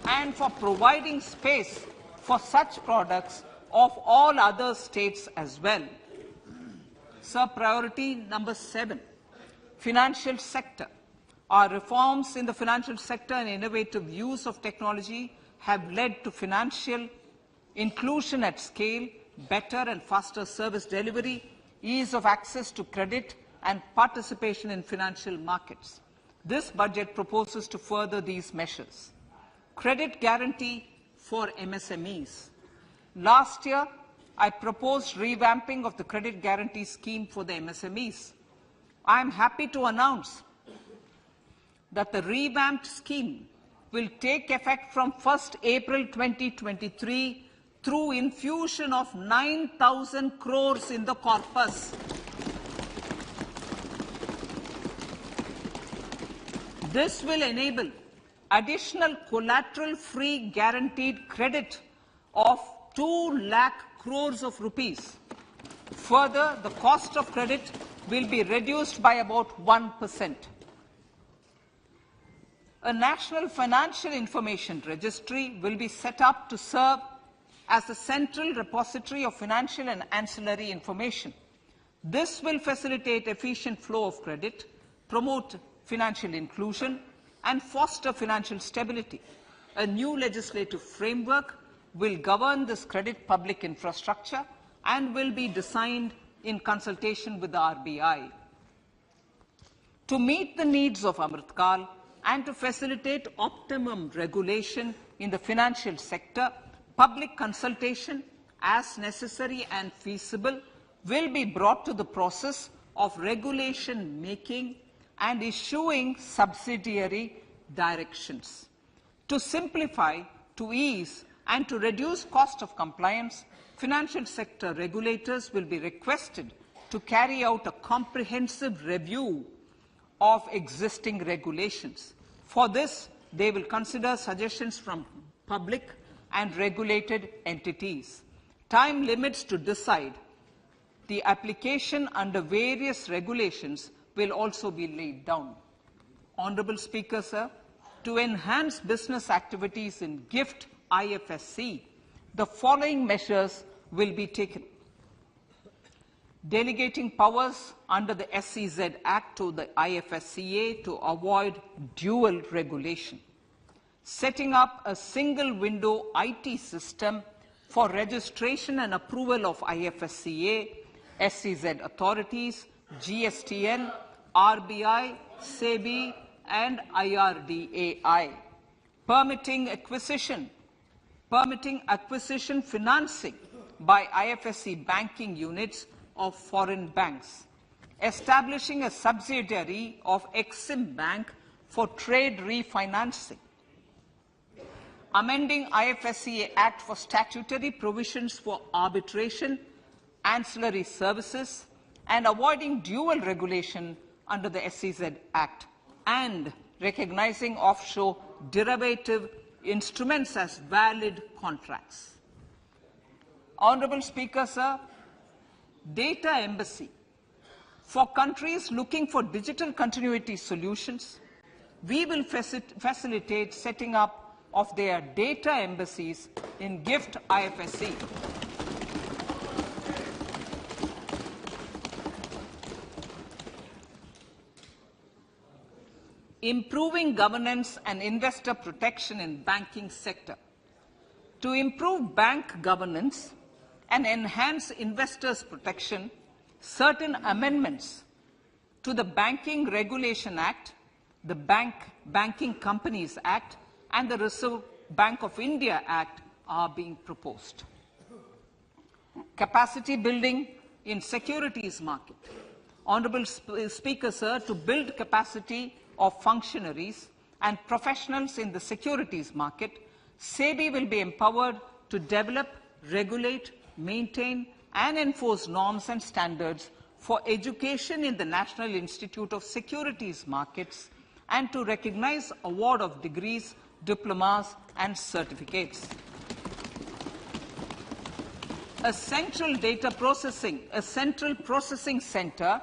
[SPEAKER 1] and for providing space for such products of all other states as well. Sir, priority number 7, financial sector. Our reforms in the financial sector and innovative use of technology have led to financial inclusion at scale, better and faster service delivery, ease of access to credit, and participation in financial markets. This budget proposes to further these measures. Credit guarantee for MSMEs. Last year, I proposed revamping of the credit guarantee scheme for the MSMEs. I am happy to announce that the revamped scheme will take effect from 1st April 2023 through infusion of 9,000 crores in the corpus. This will enable additional collateral-free guaranteed credit of 2 lakh crores of rupees. Further, the cost of credit will be reduced by about 1%. A national financial information registry will be set up to serve as the central repository of financial and ancillary information. This will facilitate efficient flow of credit, promote financial inclusion, and foster financial stability. A new legislative framework will govern this credit public infrastructure and will be designed in consultation with the RBI. To meet the needs of Amritkal and to facilitate optimum regulation in the financial sector, public consultation, as necessary and feasible, will be brought to the process of regulation making and issuing subsidiary directions. To simplify, to ease, and to reduce cost of compliance, financial sector regulators will be requested to carry out a comprehensive review of existing regulations. For this, they will consider suggestions from public and regulated entities. Time limits to decide the application under various regulations will also be laid down. Honorable Speaker, sir, to enhance business activities in GIFT IFSC, the following measures will be taken. Delegating powers under the SEZ Act to the IFSCA to avoid dual regulation. Setting up a single window IT system for registration and approval of IFSCA, SEZ authorities, GSTN, RBI, SEBI, and IRDAI. Permitting acquisition financing by IFSC banking units of foreign banks. Establishing a subsidiary of Exim Bank for trade refinancing. Amending IFSCA Act for statutory provisions for arbitration, ancillary services, and avoiding dual regulation under the SEZ Act, and recognizing offshore derivative instruments as valid contracts. Honorable Speaker, sir, data embassy. For countries looking for digital continuity solutions, we will facilitate setting up of their data embassies in GIFT IFSC. Improving governance and investor protection in banking sector. To improve bank governance and enhance investors' protection, certain amendments to the Banking Regulation Act, the Banking Companies Act, and the Reserve Bank of India Act are being proposed. Capacity building in securities market. Honorable Speaker, sir, to build capacity of functionaries and professionals in the securities market, SEBI will be empowered to develop, regulate, maintain, and enforce norms and standards for education in the National Institute of Securities Markets and to recognize award of degrees, diplomas, and certificates. A central processing center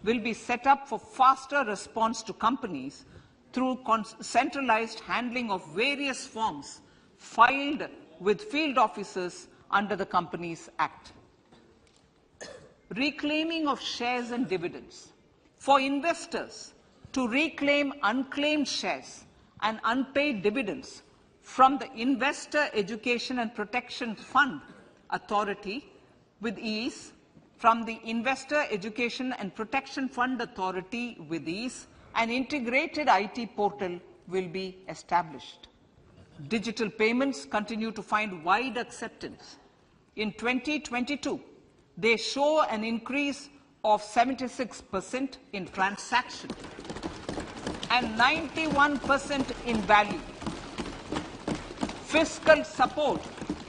[SPEAKER 1] will be set up for faster response to companies through centralized handling of various forms filed with field officers under the Companies Act. Reclaiming of shares and dividends. For investors to reclaim unclaimed shares and unpaid dividends from the Investor Education and Protection Fund Authority with ease, from the Investor Education and Protection Fund Authority with ease, an integrated IT portal will be established. Digital payments continue to find wide acceptance. In 2022, they show an increase of 76% in transaction and 91% in value. Fiscal support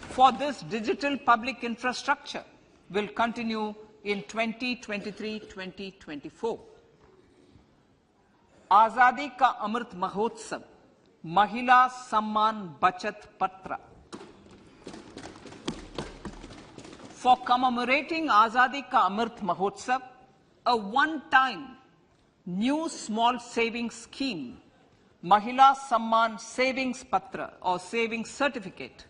[SPEAKER 1] for this digital public infrastructure will continue in 2023-2024. Azadi Ka Amrit Mahotsav, Mahila Samman Bachat Patra. For commemorating Azadi Ka Amrit Mahotsav, a one-time new small savings scheme, Mahila Samman Savings Patra or Savings Certificate,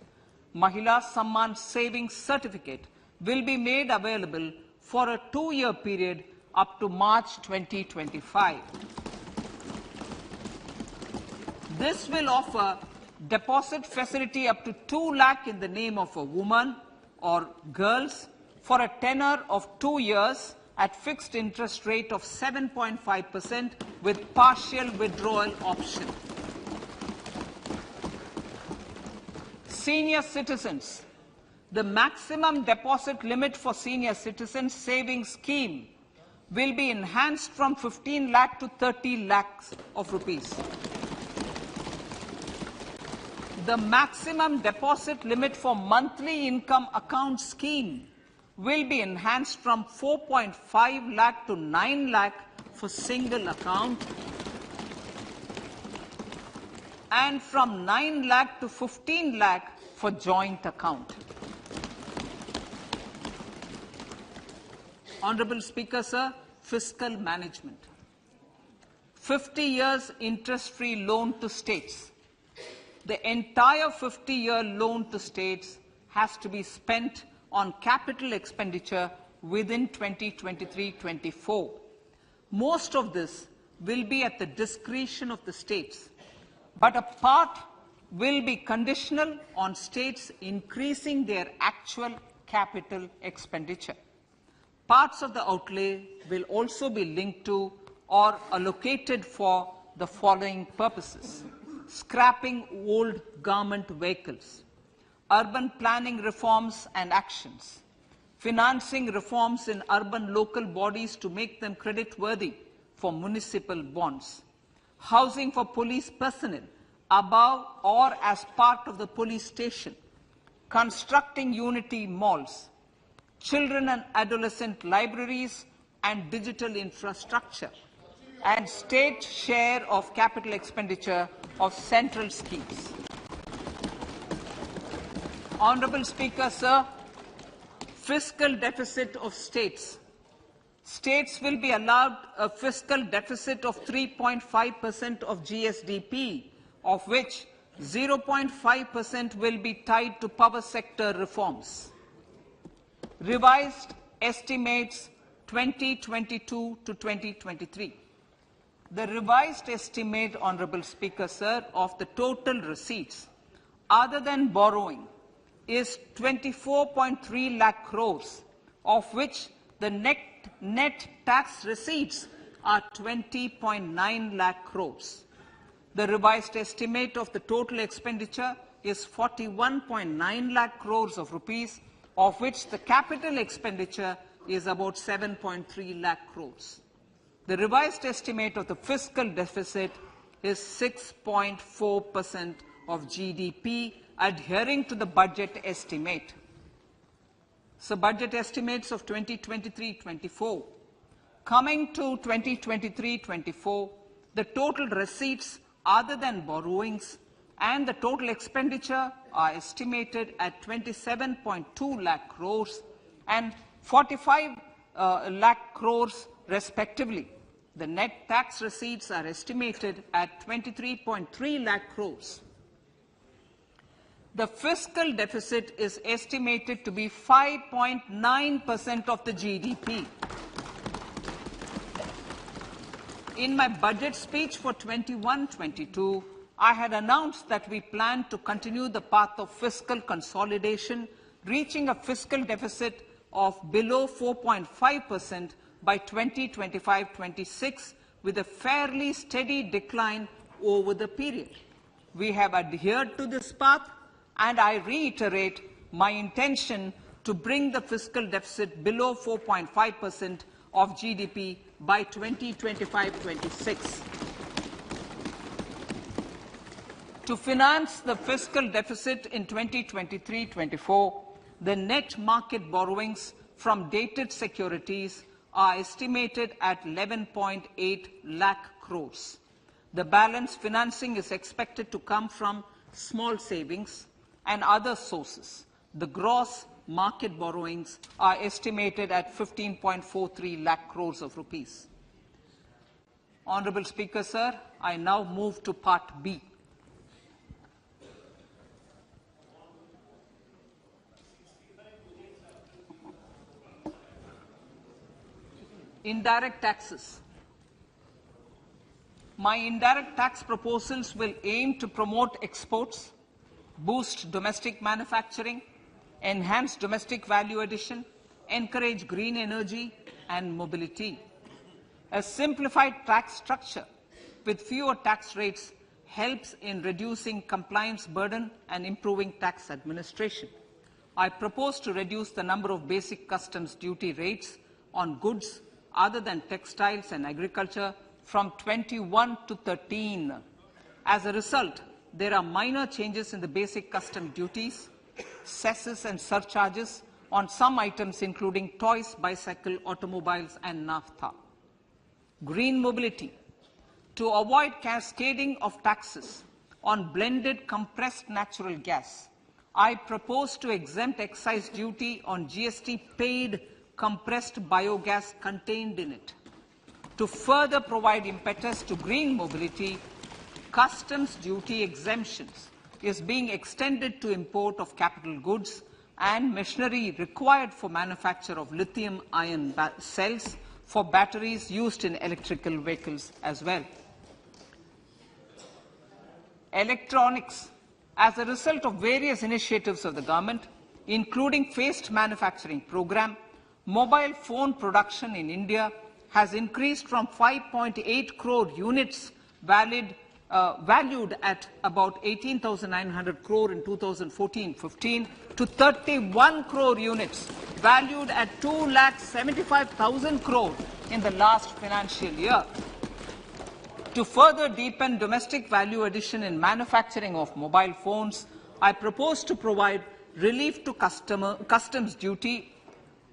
[SPEAKER 1] Mahila Samman Savings Certificate will be made available for a 2-year period up to March 2025. This will offer deposit facility up to 2 lakh in the name of a woman or girls for a tenure of 2 years at fixed interest rate of 7.5% with partial withdrawal option. Senior citizens. The maximum deposit limit for senior citizens savings scheme will be enhanced from 15 lakh to 30 lakhs of rupees. The maximum deposit limit for monthly income account scheme will be enhanced from 4.5 lakh to 9 lakh for single account and from 9 lakh to 15 lakh for joint account. Honorable Speaker, sir, fiscal management. 50 years interest-free loan to states. The entire 50-year loan to states has to be spent on capital expenditure within 2023-24. Most of this will be at the discretion of the states, but a part will be conditional on states increasing their actual capital expenditure. Parts of the outlay will also be linked to or allocated for the following purposes: scrapping old government vehicles, urban planning reforms and actions, financing reforms in urban local bodies to make them credit-worthy for municipal bonds, housing for police personnel above or as part of the police station, constructing unity malls, children and adolescent libraries and digital infrastructure, and state share of capital expenditure of central schemes. Honourable Speaker, sir, fiscal deficit of states. States will be allowed a fiscal deficit of 3.5% of GSDP, of which 0.5% will be tied to power sector reforms. Revised estimates 2022 to 2023. The revised estimate, Honourable Speaker, sir, of the total receipts other than borrowing is 24.3 lakh crores, of which the net tax receipts are 20.9 lakh crores. The revised estimate of the total expenditure is 41.9 lakh crores of rupees, of which the capital expenditure is about 7.3 lakh crores. The revised estimate of the fiscal deficit is 6.4% of GDP, adhering to the budget estimate. So, budget estimates of 2023-24. Coming to 2023-24, the total receipts other than borrowings and the total expenditure are estimated at 27.2 lakh crores and 45 lakh crores respectively. The net tax receipts are estimated at 23.3 lakh crores. The fiscal deficit is estimated to be 5.9% of the GDP. In my budget speech for 21-22, I had announced that we plan to continue the path of fiscal consolidation, reaching a fiscal deficit of below 4.5% by 2025-26, with a fairly steady decline over the period. We have adhered to this path, and I reiterate my intention to bring the fiscal deficit below 4.5% of GDP by 2025-26. To finance the fiscal deficit in 2023-24, the net market borrowings from dated securities are estimated at 11.8 lakh crores. The balance financing is expected to come from small savings and other sources. The gross market borrowings are estimated at 15.43 lakh crores of rupees. Honourable Speaker, sir, I now move to Part B. Indirect taxes. My indirect tax proposals will aim to promote exports, boost domestic manufacturing, enhance domestic value addition, encourage green energy and mobility. A simplified tax structure with fewer tax rates helps in reducing compliance burden and improving tax administration. I propose to reduce the number of basic customs duty rates on goods other than textiles and agriculture from 21 to 13. As a result, there are minor changes in the basic custom duties, cesses and surcharges on some items including toys, bicycle, automobiles and naphtha. Green mobility. To avoid cascading of taxes on blended compressed natural gas, I propose to exempt excise duty on GST paid compressed biogas contained in it. To further provide impetus to green mobility, customs duty exemptions is being extended to import of capital goods and machinery required for manufacture of lithium-ion cells for batteries used in electrical vehicles as well. Electronics. As a result of various initiatives of the government, including phased manufacturing program, mobile phone production in India has increased from 5.8 crore units valued at about 18,900 crore in 2014-15 to 31 crore units valued at 2,75,000 crore in the last financial year. To further deepen domestic value addition in manufacturing of mobile phones, I propose to provide relief to customs duty.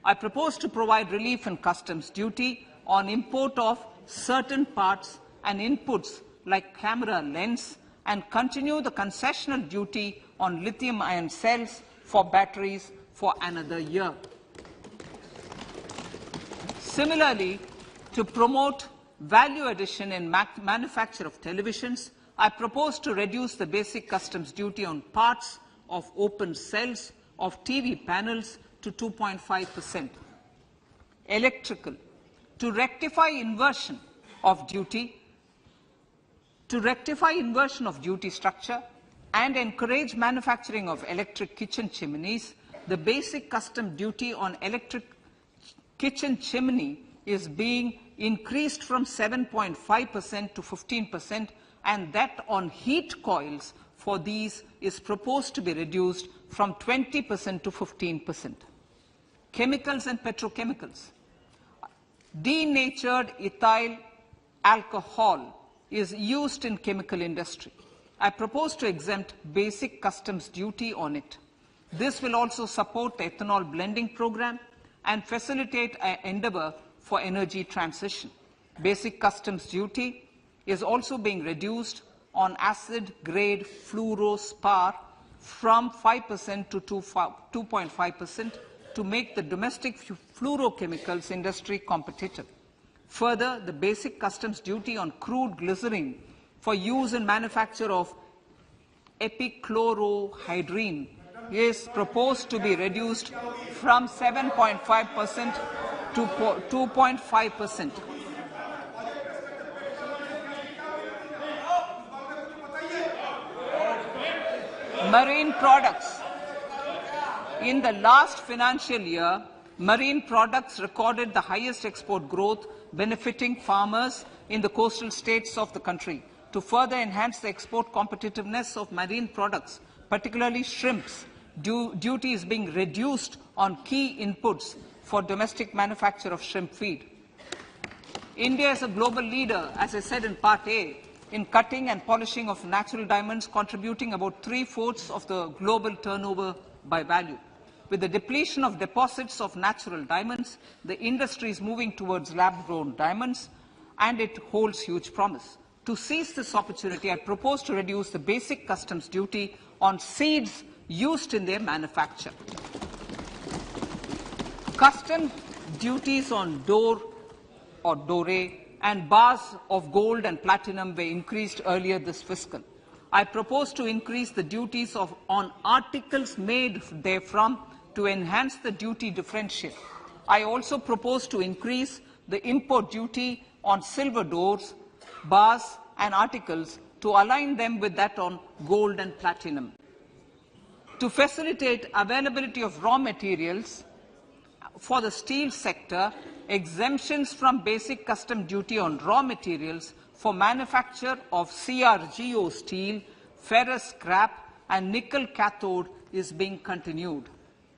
[SPEAKER 1] I propose to provide relief in customs duty on import of certain parts and inputs like camera lens and continue the concessional duty on lithium-ion cells for batteries for another year. Similarly, to promote value addition in manufacture of televisions, I propose to reduce the basic customs duty on parts of open cells of TV panels to 2.5%. Electrical. To rectify inversion of duty structure and encourage manufacturing of electric kitchen chimneys, the basic custom duty on electric kitchen chimney is being increased from 7.5% to 15%, and that on heat coils for these is proposed to be reduced from 20% to 15%. Chemicals and petrochemicals. Denatured ethyl alcohol is used in chemical industry. I propose to exempt basic customs duty on it. This will also support the ethanol blending program and facilitate an endeavor for energy transition. Basic customs duty is also being reduced on acid-grade fluorospar from 5% to 2.5% to make the domestic fluorochemicals industry competitive. Further, the basic customs duty on crude glycerin for use in manufacture of epichlorohydrin is proposed to be reduced from 7.5% to 2.5%. Marine products. In the last financial year, marine products recorded the highest export growth, benefiting farmers in the coastal states of the country. To further enhance the export competitiveness of marine products, particularly shrimps, duty is being reduced on key inputs for domestic manufacture of shrimp feed. India is a global leader, as I said in Part A, in cutting and polishing of natural diamonds, contributing about 3/4 of the global turnover by value. With the depletion of deposits of natural diamonds, the industry is moving towards lab-grown diamonds, and it holds huge promise. To seize this opportunity, I propose to reduce the basic customs duty on seeds used in their manufacture. Customs duties on dore or doré and bars of gold and platinum were increased earlier this fiscal. I propose to increase the duties on articles made therefrom to enhance the duty differential. I also propose to increase the import duty on silver doors, bars and articles to align them with that on gold and platinum. To facilitate availability of raw materials for the steel sector, exemptions from basic custom duty on raw materials for manufacture of CRGO steel, ferrous scrap and nickel cathode is being continued.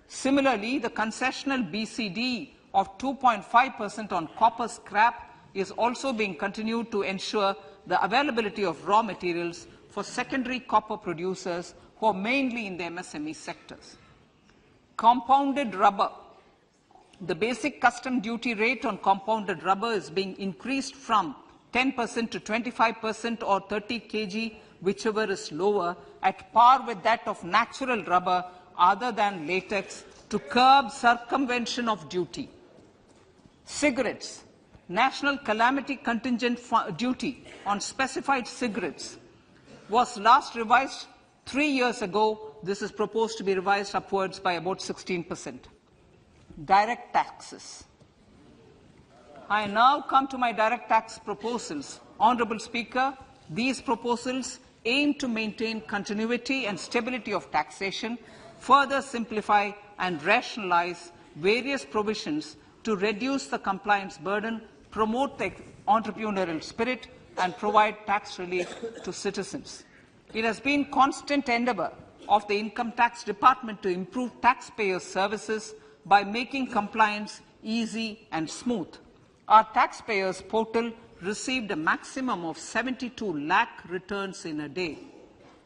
[SPEAKER 1] Similarly, the concessional BCD of 2.5% on copper scrap is also being continued to ensure the availability of raw materials for secondary copper producers who are mainly in the MSME sectors. Compounded rubber. The basic custom duty rate on compounded rubber is being increased from 10% to 25% or 30 kg, whichever is lower, at par with that of natural rubber other than latex, to curb circumvention of duty. Cigarettes. National Calamity Contingent Duty on specified cigarettes was last revised 3 years ago. This is proposed to be revised upwards by about 16%. Direct taxes. I now come to my direct tax proposals. Honourable Speaker, these proposals aim to maintain continuity and stability of taxation, further simplify and rationalise various provisions to reduce the compliance burden, promote the entrepreneurial spirit, and provide tax relief to citizens. It has been constant endeavour of the Income Tax Department to improve taxpayers' services by making compliance easy and smooth. Our taxpayers' portal received a maximum of 72 lakh returns in a day,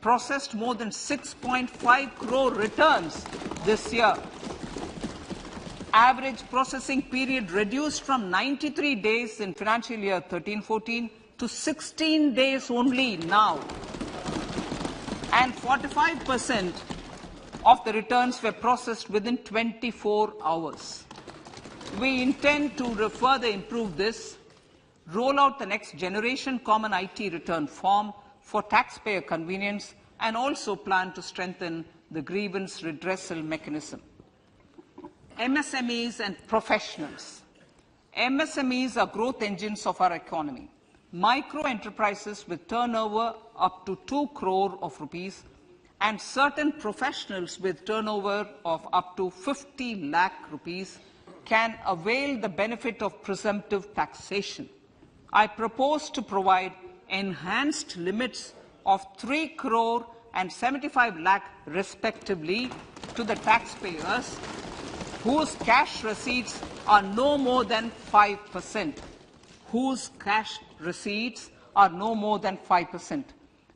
[SPEAKER 1] processed more than 6.5 crore returns this year. Average processing period reduced from 93 days in financial year 13-14 to 16 days only now. And 45% of the returns were processed within 24 hours. We intend to further improve this, roll out the next generation common IT return form for taxpayer convenience, and also plan to strengthen the grievance redressal mechanism. MSMEs and professionals. MSMEs are growth engines of our economy. Micro enterprises with turnover up to 2 crore of rupees and certain professionals with turnover of up to 50 lakh rupees can avail the benefit of presumptive taxation. I propose to provide enhanced limits of 3 crore and 75 lakh respectively to the taxpayers whose cash receipts are no more than 5%. Whose cash receipts are no more than 5%.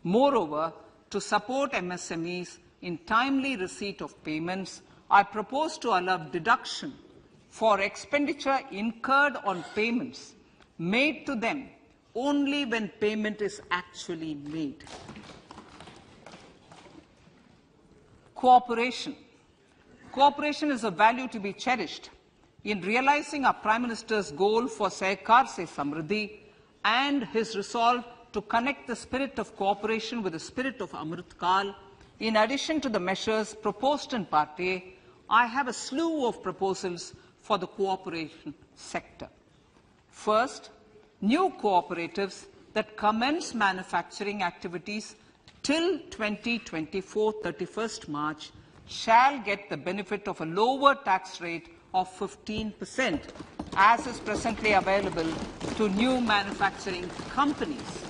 [SPEAKER 1] Moreover, to support MSMEs in timely receipt of payments, I propose to allow deduction for expenditure incurred on payments made to them only when payment is actually made. Cooperation. Cooperation is a value to be cherished. In realizing our Prime Minister's goal for Sehkar Se Samriddhi and his resolve to connect the spirit of cooperation with the spirit of Amrit Kal, in addition to the measures proposed in Part A, I have a slew of proposals for the cooperation sector. First, new cooperatives that commence manufacturing activities till 2024, 31st March, shall get the benefit of a lower tax rate of 15%, as is presently available to new manufacturing companies.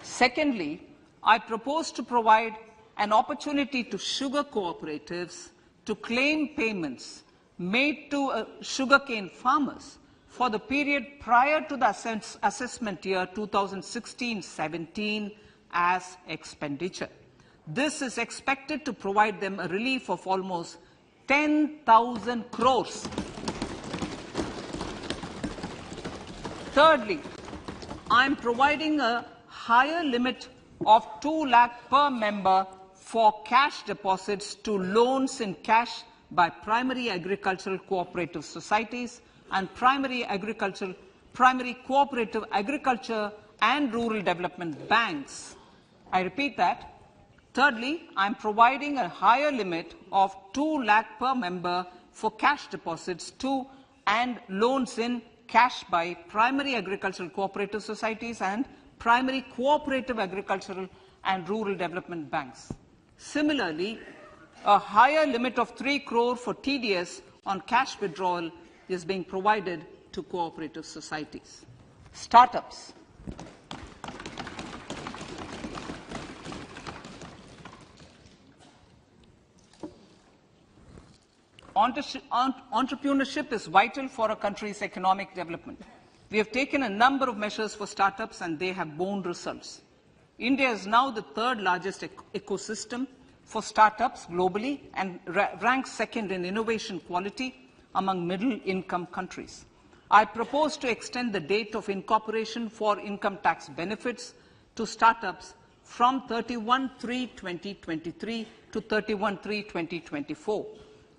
[SPEAKER 1] Secondly, I propose to provide an opportunity to sugar cooperatives to claim payments made to sugarcane farmers for the period prior to the assessment year 2016-17 as expenditure. This is expected to provide them a relief of almost 10,000 crores. Thirdly, I am providing a higher limit of 2 lakh per member for cash deposits to loans in cash by primary agricultural cooperative societies and primary cooperative agriculture and rural development banks. I repeat that. Thirdly, I am providing a higher limit of 2 lakh per member for cash deposits to and loans in cash by primary agricultural cooperative societies and primary cooperative agricultural and rural development banks. Similarly, a higher limit of 3 crore for TDS on cash withdrawal is being provided to cooperative societies. Startups. Entrepreneurship is vital for a country's economic development. We have taken a number of measures for startups and they have borne results. India is now the third largest ecosystem for startups globally and ranks second in innovation quality among middle-income countries. I propose to extend the date of incorporation for income tax benefits to startups from 31/3/2023 to 31/3/2024.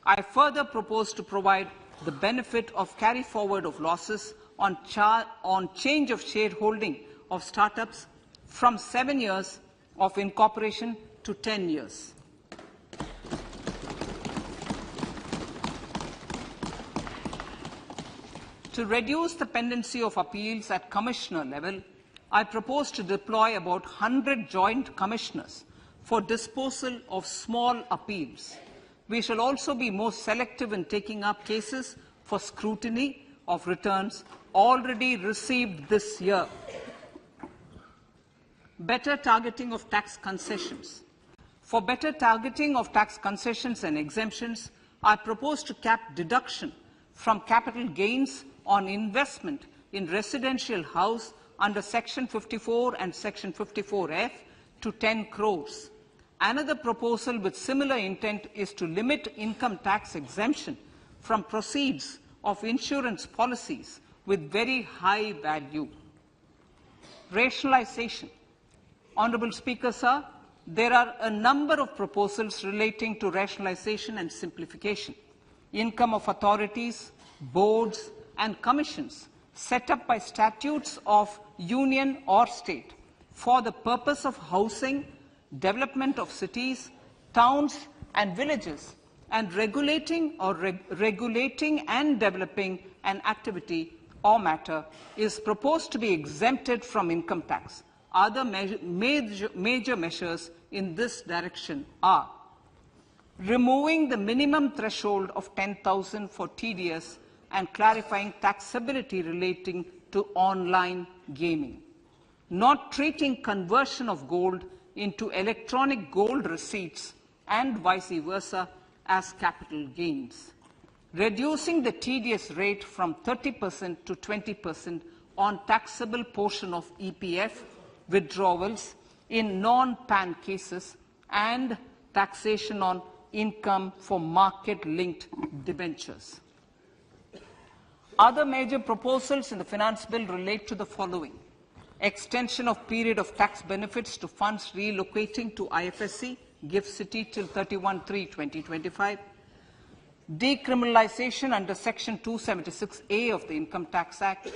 [SPEAKER 1] I further propose to provide the benefit of carry forward of losses on change of shareholding of startups from 7 years of incorporation to 10 years. To reduce the pendency of appeals at commissioner level, I propose to deploy about 100 joint commissioners for disposal of small appeals. We shall also be more selective in taking up cases for scrutiny of returns already received this year. Better targeting of tax concessions. For better targeting of tax concessions and exemptions, I propose to cap deduction from capital gains on investment in residential house under Section 54 and Section 54F to 10 crores. Another proposal with similar intent is to limit income tax exemption from proceeds of insurance policies with very high value. Rationalization. Honourable Speaker, sir, there are a number of proposals relating to rationalization and simplification. Income of authorities, boards, and commissions set up by statutes of union or state for the purpose of housing, development of cities, towns, and villages, and regulating and developing an activity or matter is proposed to be exempted from income tax. Other major measures in this direction are removing the minimum threshold of 10,000 for TDS and clarifying taxability relating to online gaming, not treating conversion of gold into electronic gold receipts and vice versa as capital gains, reducing the TDS rate from 30% to 20% on taxable portion of EPF withdrawals in non-PAN cases, and taxation on income for market-linked debentures. Other major proposals in the Finance Bill relate to the following: extension of period of tax benefits to funds relocating to IFSC, GIFT City till 31/3/2025, decriminalization under Section 276A of the Income Tax Act,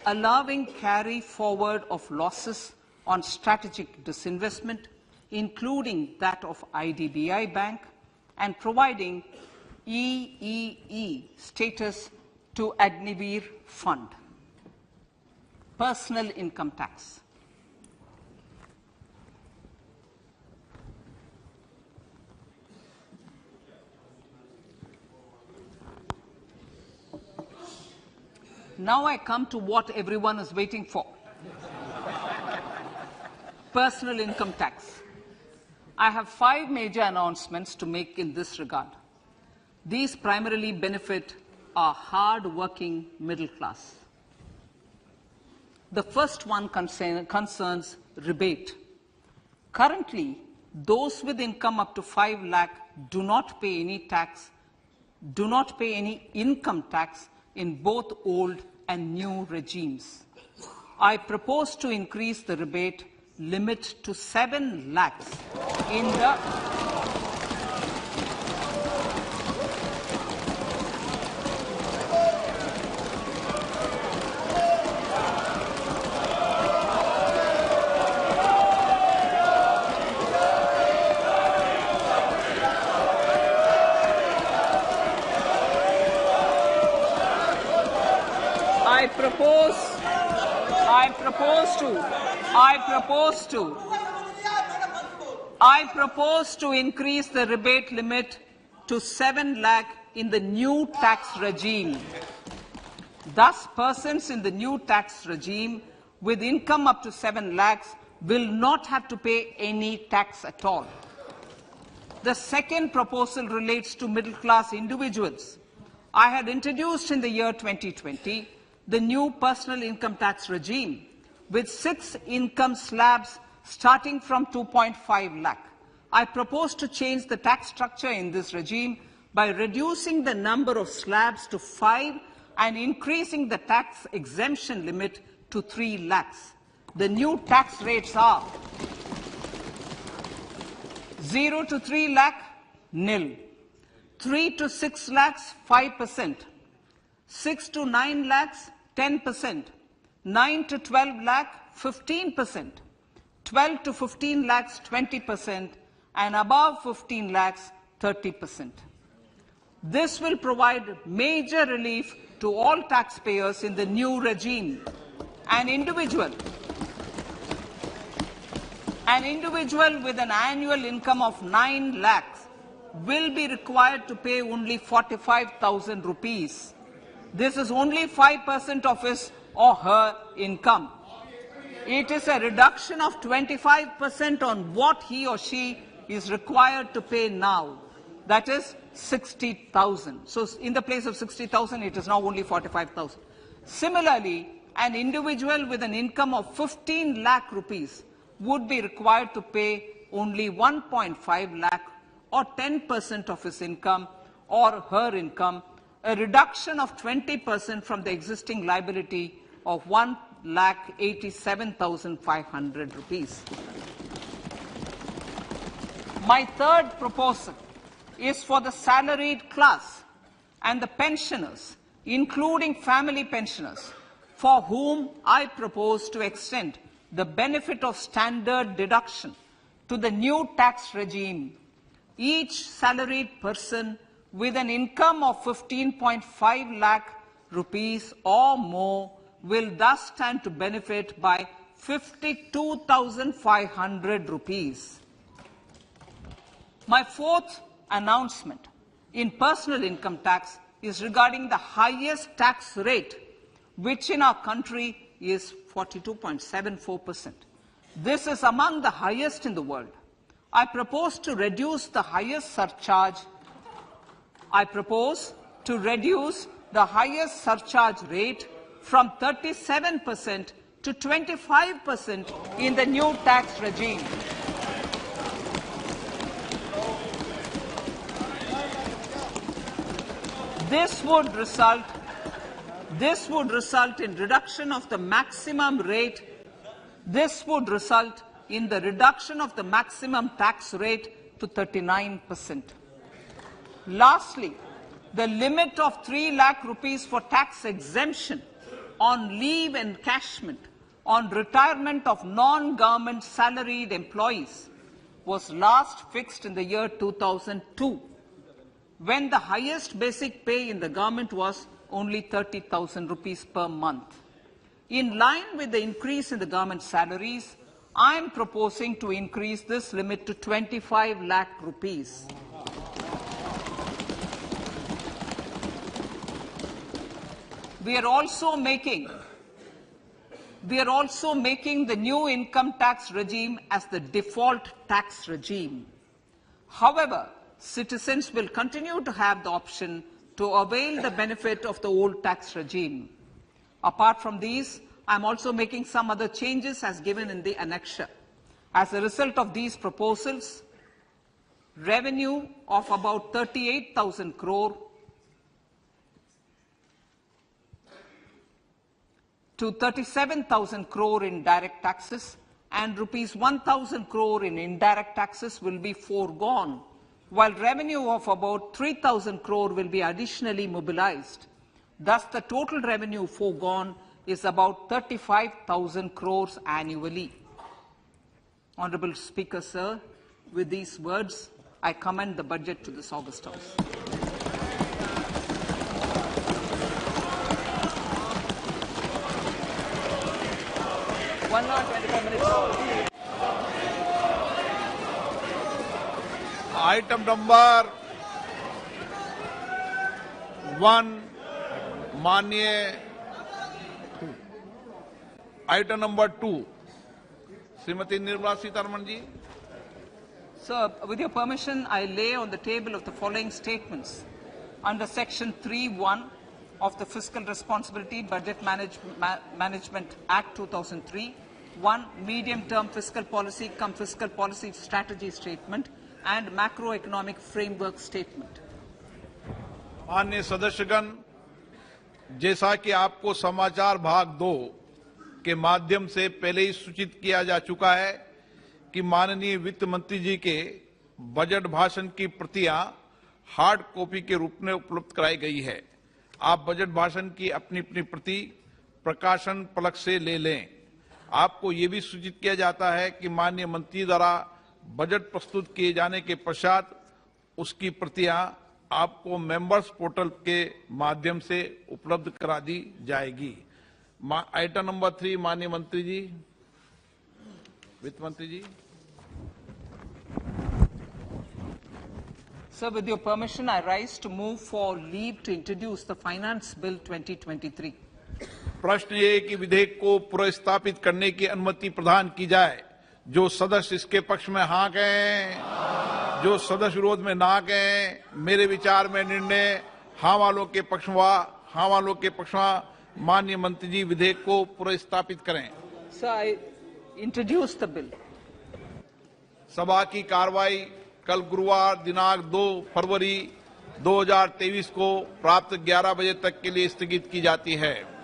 [SPEAKER 1] allowing carry forward of losses on strategic disinvestment, including that of IDBI Bank, and providing EEE status to Agnivir Fund. Personal income tax. Now I come to what everyone is waiting for. Personal income tax. I have 5 major announcements to make in this regard. These primarily benefit our hard-working middle class. The first one concerns rebate. Currently, those with income up to 5 lakh do not pay any income tax in both old and new regimes. I propose to increase the rebate limit to 7 lakhs in the I propose to increase the rebate limit to 7 lakh in the new tax regime. Thus, persons in the new tax regime with income up to 7 lakhs will not have to pay any tax at all. The second proposal relates to middle-class individuals. I had introduced in the year 2020 the new personal income tax regime with 6 income slabs starting from 2.5 lakh. I propose to change the tax structure in this regime by reducing the number of slabs to 5 and increasing the tax exemption limit to 3 lakhs. The new tax rates are 0 to 3 lakh, nil. 3 to 6 lakhs, 5%. 6 to 9 lakhs, 10%, 9 to 12 lakh, 15%, 12 to 15 lakhs, 20%, and above 15 lakhs, 30%. This will provide major relief to all taxpayers in the new regime. An individual with an annual income of 9 lakhs will be required to pay only 45,000 rupees. This is only 5% of his or her income. It is a reduction of 25% on what he or she is required to pay now. That is 60,000. So in the place of 60,000, it is now only 45,000. Similarly, an individual with an income of 15 lakh rupees would be required to pay only 1.5 lakh or 10% of his income or her income, a reduction of 20% from the existing liability of 1,87,500 rupees. My third proposal is for the salaried class and the pensioners, including family pensioners, for whom I propose to extend the benefit of standard deduction to the new tax regime. Each salaried person with an income of 15.5 lakh rupees or more will thus stand to benefit by 52,500 rupees. My fourth announcement in personal income tax is regarding the highest tax rate, which in our country is 42.74%. This is among the highest in the world. I propose to reduce the highest surcharge. Rate from 37% to 25% in the new tax regime. This would result in reduction of the maximum rate. This would result in the reduction of the maximum tax rate to 39%. Lastly, the limit of 3 lakh rupees for tax exemption on leave encashment on retirement of non-government salaried employees was last fixed in the year 2002, when the highest basic pay in the government was only 30,000 rupees per month. In line with the increase in the government salaries, I am proposing to increase this limit to 25 lakh rupees. We are also making the new income tax regime as the default tax regime. However, citizens will continue to have the option to avail the benefit of the old tax regime. Apart from these, I am also making some other changes as given in the annexure. As a result of these proposals, revenue of about 38,000 crore to 37,000 crore in direct taxes and rupees 1,000 crore in indirect taxes will be foregone, while revenue of about 3,000 crore will be additionally mobilized. Thus, the total revenue foregone is about 35,000 crores annually. Honorable Speaker, sir, with these words, I commend the budget to this august House.
[SPEAKER 2] Item number 1, माननीय item number 2, Srimati Nirmala Sitharaman ji.
[SPEAKER 1] Sir, with your permission, I lay on the table of the following statements under Section 3(1) of the Fiscal Responsibility Budget Management Act 2003, 1 medium-term fiscal policy cum fiscal policy strategy statement and macroeconomic framework statement.
[SPEAKER 2] माननीय सदस्यगण, जैसा कि आपको समाचार भाग 2 के माध्यम से पहले ही सूचित किया जा चुका है कि माननीय वित्त मंत्री जी के बजट भाषण की प्रतियां हार्ड कॉपी के रूप में उपलब्ध कराई गई है। आप बजट भाषण की अपनी अपनी प्रति प्रकाशन पलक से ले लें। आपको ये भी सूचित किया जाता है कि माननीय मंत्री द्वारा बजट प्रस्तुत किए जाने के पश्चात उसकी प्रतियां आपको मेंबर्स पोर्टल के माध्यम से उपलब्ध करा दी जाएगी। आइटम नंबर 3, माननीय मंत्री जी, वित्त मंत्री जी।
[SPEAKER 1] Sir, with your permission, I rise to move for leave to introduce the Finance Bill 2023.
[SPEAKER 2] प्रश्न ये कि विधेयक को पुनर्स्थापित करने की अनुमति प्रदान की जाए। जो सदस्य इसके पक्ष में हाँ कहें, जो सदस्य विरोध में ना कहें। मेरे विचार में निर्णय हाँ वालों के पक्ष में, हाँ वालों के पक्ष में। माननीय मंत्री जी विधेयक को पुनर्स्थापित करें।
[SPEAKER 1] Sir, I introduce the bill.
[SPEAKER 2] सभा की कार्रवाई कल गुरुवार दिनांक 2 फरवरी 2023 को प्राप्त 11 बजे तक के लिए स्थगित की जाती है।